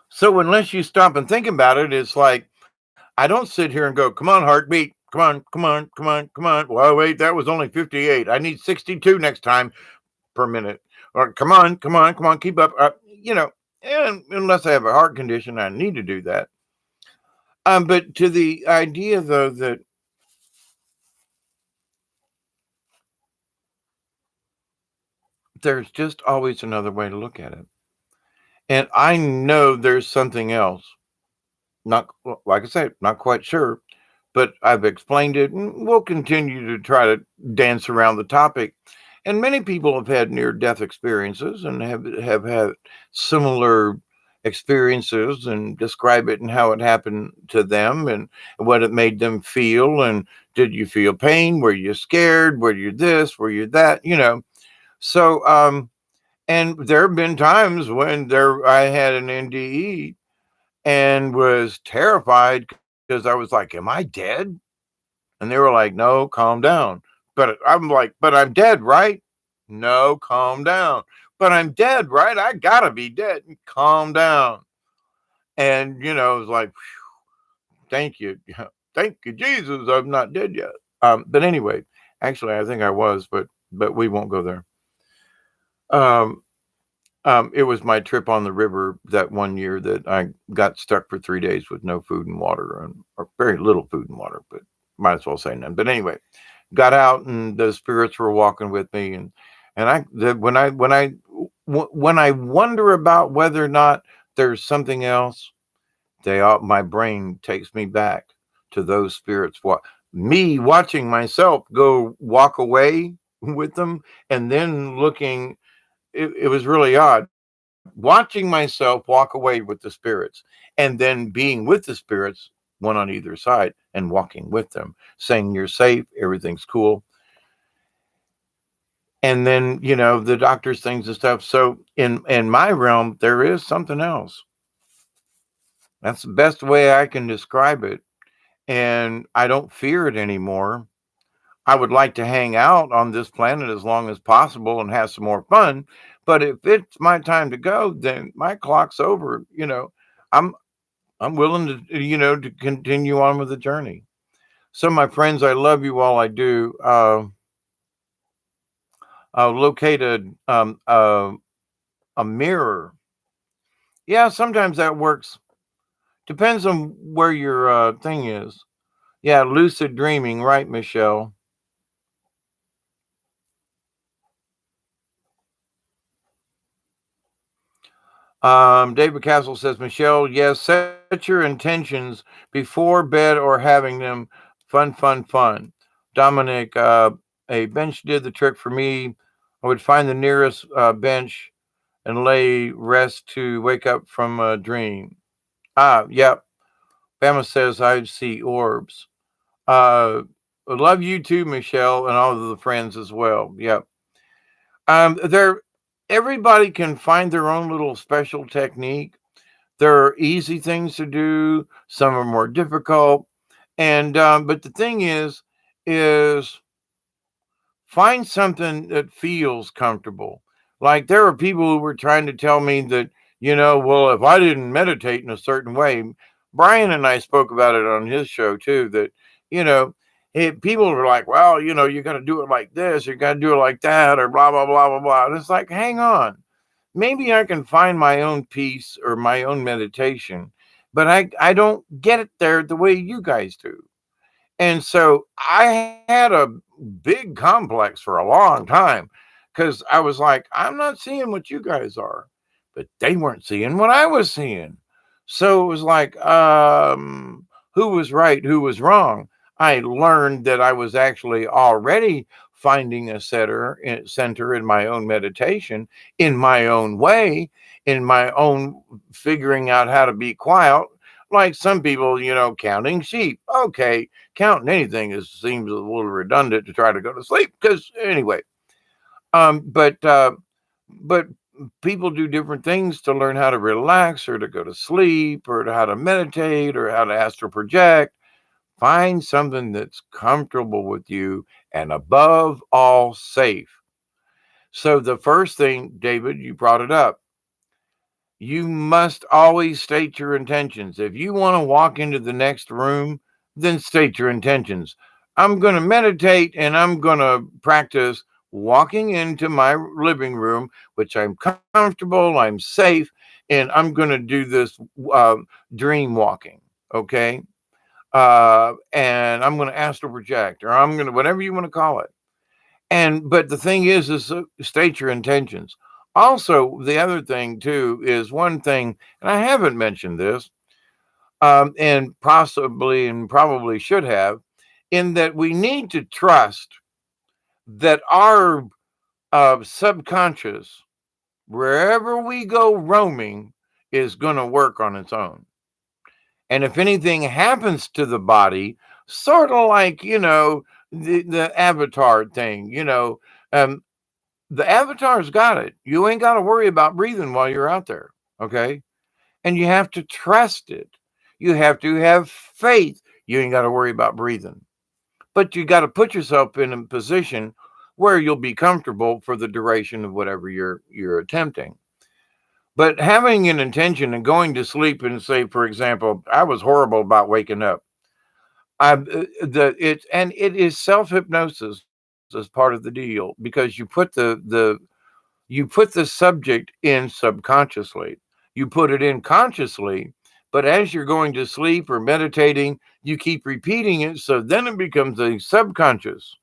So unless you stop and think about it, it's like, I don't sit here and go, come on, heartbeat. Come on, come on, come on, come on. Well, wait, that was only 58. I need 62 next time per minute. or come on, come on, come on, keep up. You know, and unless I have a heart condition, I need to do that. But to the idea though that there's just always another way to look at it. And I know there's something else. Not like I said, not quite sure, but I've explained it, and we'll continue to try to dance around the topic. And many people have had near-death experiences and have had similar experiences and describe it and how it happened to them and what it made them feel. And did you feel pain? Were you scared? Were you this? Were you that? You know. So, and there have been times when I had an NDE and was terrified because I was like, "Am I dead?" And they were like, "No, calm down." But I'm like, "But I'm dead, right?" "No, calm down." "But I'm dead, right? I gotta be dead." "Calm down." And it was like, "Thank you, thank you, Jesus. I'm not dead yet." But anyway, actually, I think I was, but we won't go there. Um, it was my trip on the river that one year that I got stuck for 3 days with no food and water, or very little food and water, but might as well say none. But anyway, got out and the spirits were walking with me, and when I wonder about whether or not there's something else, my brain takes me back to those spirits. Me watching myself go walk away with them, and then looking. It was really odd watching myself walk away with the spirits and then being with the spirits, one on either side, and walking with them, saying you're safe, everything's cool. And then, the doctor's things and stuff. So in my realm, there is something else. That's the best way I can describe it. And I don't fear it anymore. I would like to hang out on this planet as long as possible and have some more fun. But if it's my time to go, then my clock's over. I'm I'm willing to continue on with the journey. So, my friends, I love you all I do. Locate a mirror. Yeah, sometimes that works. Depends on where your thing is. Yeah, lucid dreaming, right, Michelle? David Castle says, Michelle, yes, set your intentions before bed or having them. Fun, fun, fun. Dominic, a bench did the trick for me. I would find the nearest bench and lay rest to wake up from a dream. Yep. Bama says I see orbs. I love you too, Michelle, and all of the friends as well. Yep. There, everybody can find their own little special technique. There are easy things to do. Some are more difficult, and but the thing is find something that feels comfortable. Like there are people who were trying to tell me that, well, if I didn't meditate in a certain way, Brian and I spoke about it on his show too, that, you know, people were like, well, you got to do it like this, you got to do it like that, or blah, blah, blah, blah, blah. And it's like, hang on. Maybe I can find my own peace or my own meditation, but I don't get it there the way you guys do. And so I had a big complex for a long time because I was like, I'm not seeing what you guys are, but they weren't seeing what I was seeing. So it was like, who was right, who was wrong? I learned that I was actually already finding a center in my own meditation, in my own way, in my own figuring out how to be quiet. Like some people, counting sheep. Okay, counting anything seems a little redundant to try to go to sleep because anyway. But people do different things to learn how to relax or to go to sleep or to how to meditate or how to astral project. Find something that's comfortable with you and above all safe. So the first thing, David, you brought it up. You must always state your intentions. If you want to walk into the next room, then state your intentions. I'm going to meditate and I'm going to practice walking into my living room, which I'm comfortable, I'm safe, and I'm going to do this uh, dream walking. Okay. And I'm going to astral project, or I'm going to, whatever you want to call it. And, but the thing is state your intentions. Also, the other thing too is one thing, and I haven't mentioned this, and possibly and probably should have, in that we need to trust that our subconscious, wherever we go roaming, is going to work on its own. And if anything happens to the body, sort of like, the avatar thing, um, the avatar's got it. You ain't got to worry about breathing while you're out there. Okay. And you have to trust it. You have to have faith. You ain't got to worry about breathing. But you got to put yourself in a position where you'll be comfortable for the duration of whatever you're attempting. But having an intention and going to sleep and say, for example, I was horrible about waking up. It is self hypnosis as part of the deal, because you put the subject in subconsciously. You put it in consciously, but as you're going to sleep or meditating, you keep repeating it. So then it becomes a subconscious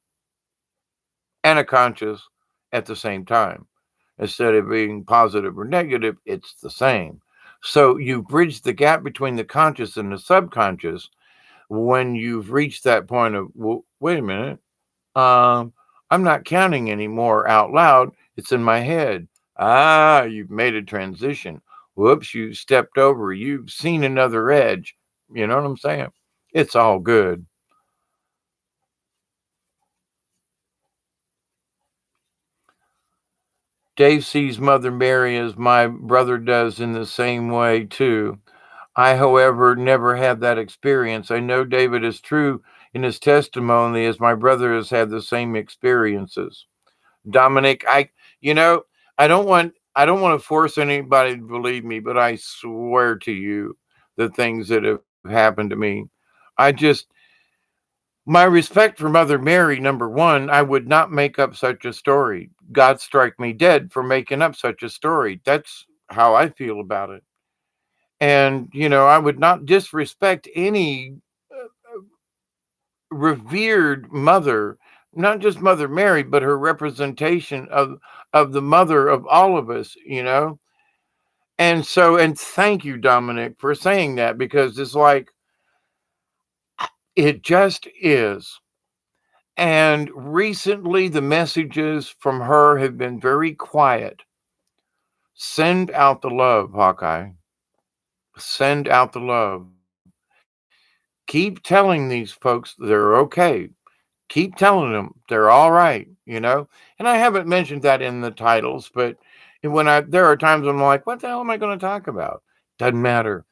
and a conscious at the same time. Instead of being positive or negative, it's the same. So you bridge the gap between the conscious and the subconscious when you've reached that point of, well, wait a minute, um, I'm not counting anymore out loud. It's in my head. Ah, you've made a transition. Whoops, you stepped over. You've seen another edge. You know what I'm saying? It's all good. Dave sees Mother Mary as my brother does in the same way, too. I, however, never had that experience. I know David is true in his testimony, as my brother has had the same experiences. Dominic, you know, I don't want to force anybody to believe me, but I swear to you the things that have happened to me. I just My respect for Mother Mary, number one, I would not make up such a story. God strike me dead for making up such a story. That's how I feel about it. And, I would not disrespect any revered mother, not just Mother Mary, but her representation of the mother of all of us. And thank you, Dominic, for saying that, because it's like it just is. And recently, the messages from her have been very quiet. Send out the love, Hawkeye. Send out the love. Keep telling these folks they're okay. Keep telling them they're all right. And I haven't mentioned that in the titles, but there are times when I'm like, what the hell am I going to talk about? Doesn't matter.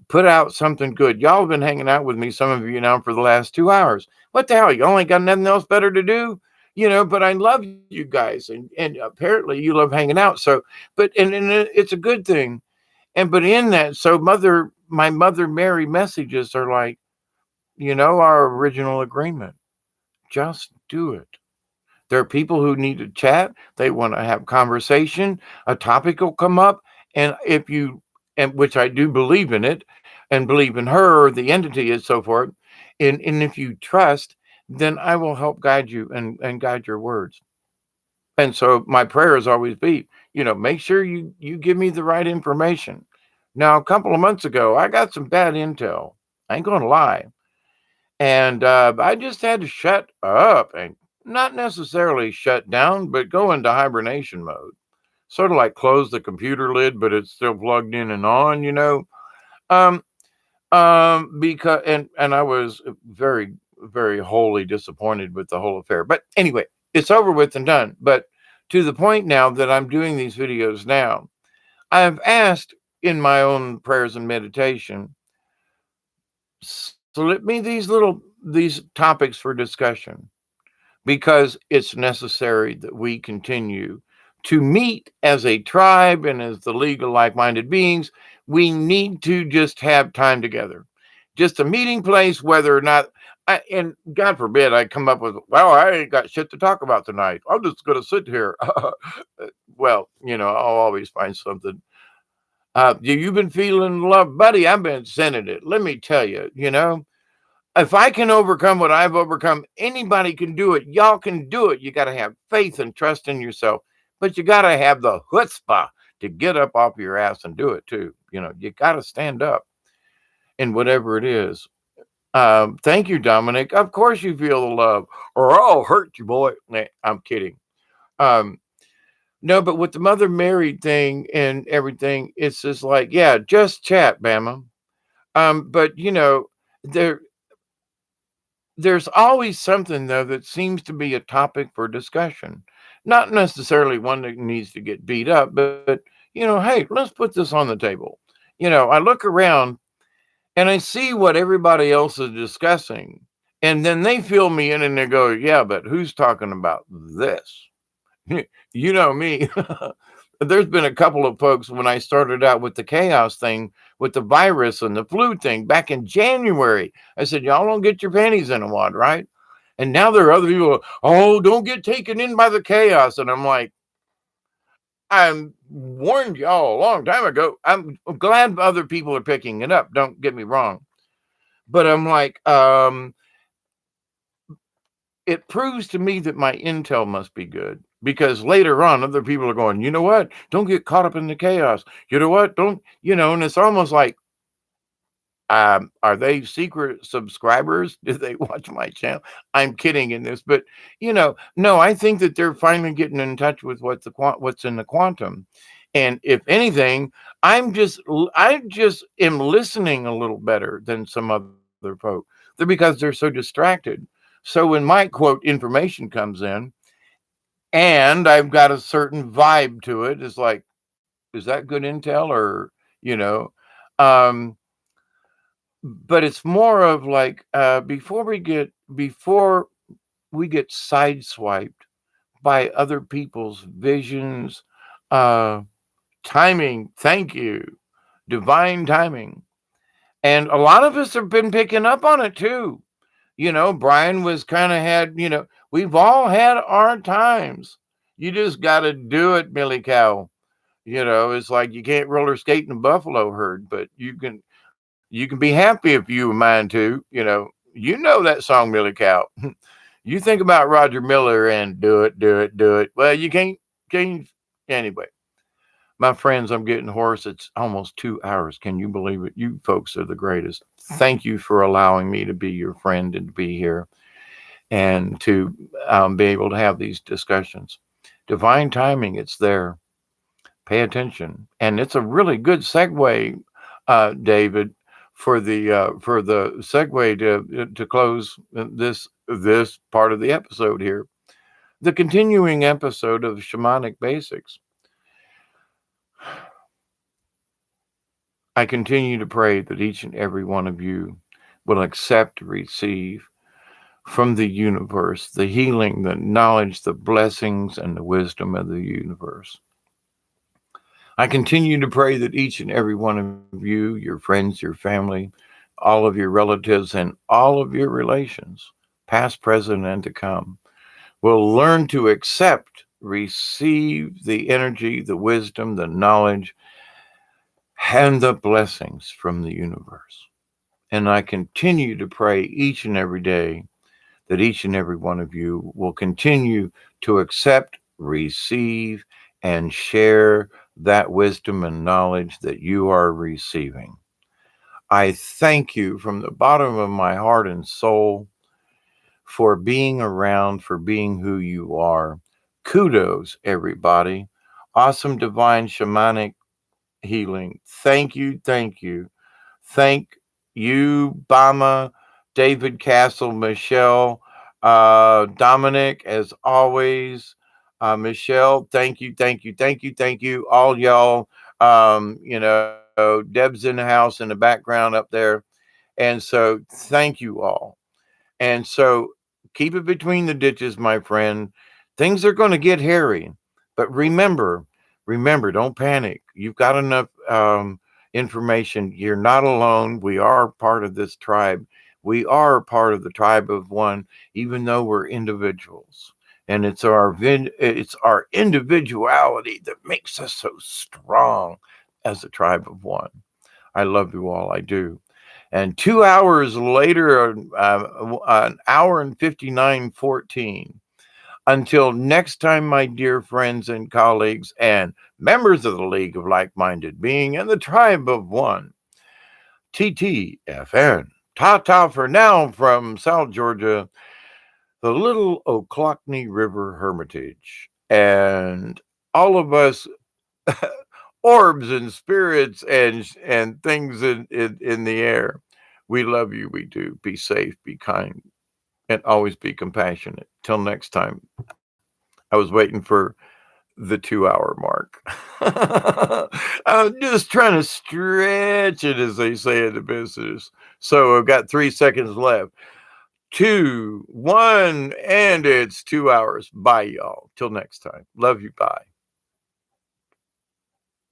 Put out something good. Y'all have been hanging out with me, some of you now, for the last 2 hours. What the hell? You only got nothing else better to do? But I love you guys, and apparently you love hanging out. So, it's a good thing. But in that, so my Mother Mary messages are like, our original agreement. Just do it. There are people who need to chat. They want to have conversation. A topic will come up, and if you, and which I do believe in it, and believe in her, or the entity, and so forth, and if you trust, then I will help guide you and guide your words. And so my prayers always be, make sure you give me the right information. Now, a couple of months ago, I got some bad intel. I ain't gonna lie. And I just had to shut up, and not necessarily shut down, but go into hibernation mode. Sort of like close the computer lid, but it's still plugged in and on. Um, because and I was very, very wholly disappointed with the whole affair. But anyway, it's over with and done. But to the point now that I'm doing these videos now, I've asked in my own prayers and meditation, slip me these topics for discussion, because it's necessary that we continue to meet as a tribe and as the League of Like-Minded Beings. We need to just have time together, just a meeting place, whether or not And God forbid I come up with, well, I ain't got shit to talk about tonight. I'm just going to sit here. Well, I'll always find something. You've been feeling love, buddy. I've been sending it. Let me tell you, if I can overcome what I've overcome, anybody can do it. Y'all can do it. You got to have faith and trust in yourself, but you got to have the chutzpah to get up off your ass and do it too. You got to stand up in whatever it is. Thank you, Dominic. Of course you feel the love, or I'll hurt you, boy. Nah, I'm kidding. Um, no, but with the Mother Mary thing and everything, it's just like, yeah, just chat, Bama. But there there's always something though that seems to be a topic for discussion. Not necessarily one that needs to get beat up, but hey, let's put this on the table. I look around and I see what everybody else is discussing. And then they fill me in and they go, yeah, but who's talking about this? You know me. There's been a couple of folks when I started out with the chaos thing, with the virus and the flu thing back in January. I said, y'all don't get your panties in a wad, right? And now there are other people, oh, don't get taken in by the chaos. And I'm like, I warned y'all a long time ago. I'm glad other people are picking it up. Don't get me wrong. But I'm like, it proves to me that my intel must be good, because later on, other people are going, you know what? Don't get caught up in the chaos. You know what? Don't, and it's almost like, are they secret subscribers? Do they watch my channel? I'm kidding in this, but no, I think that they're finally getting in touch with what's in the quantum. And if anything, I just am listening a little better than some other folk. They're because they're so distracted. So when my quote information comes in and I've got a certain vibe to it, it's like, is that good intel? Or, you know, um, but it's more of like, before we get sideswiped by other people's visions, uh, timing, thank you, divine timing. And a lot of us have been picking up on it too. Brian was kind of we've all had our times. You just got to do it, Billy Cow. It's like you can't roller skate in a buffalo herd, but you can be happy if you were mine too. That song, Billy Cow. You think about Roger Miller and do it, do it, do it. Well, you can't change anyway. My friends, I'm getting hoarse. It's almost 2 hours. Can you believe it? You folks are the greatest. Thank you for allowing me to be your friend and to be here and to be able to have these discussions. Divine timing, it's there. Pay attention. And it's a really good segue, David, for the segue to close this part of the episode here. The continuing episode of Shamanic Basics. I continue to pray that each and every one of you will accept, receive from the universe the healing, the knowledge, the blessings, and the wisdom of the universe. I continue to pray that each and every one of you, your friends, your family, all of your relatives, and all of your relations, past, present, and to come, will learn to accept, receive the energy, the wisdom, the knowledge, and the blessings from the universe. And I continue to pray each and every day that each and every one of you will continue to accept, receive, and share that wisdom and knowledge that you are receiving. I thank you from the bottom of my heart and soul for being around, for being who you are. Kudos, everybody. Awesome, divine, shamanic healing. Thank you, thank you. Thank you, Bama, David Castle, Michelle, Dominic, as always. Michelle, thank you, thank you, thank you, thank you, all y'all. Deb's in the house in the background up there. And so thank you all. And so keep it between the ditches, my friend. Things are going to get hairy. But remember, don't panic. You've got enough information. You're not alone. We are part of this tribe. We are part of the tribe of one, even though we're individuals. And it's our individuality that makes us so strong as a tribe of one. I love you all. I do. And 2 hours later, an hour and 59:14. Until next time, my dear friends and colleagues and members of the League of Like-Minded Being and the Tribe of One, TTFN. Ta-ta for now from South Georgia, the little Ochlockonee River Hermitage. And all of us orbs and spirits and things in the air. We love you. We do. Be safe, be kind, and always be compassionate. Till next time. I was waiting for the 2 hour mark. I'm just trying to stretch it, as they say in the business. So I've got 3 seconds left. 2, 1, and it's 2 hours. Bye, y'all. Till next time. Love you. Bye.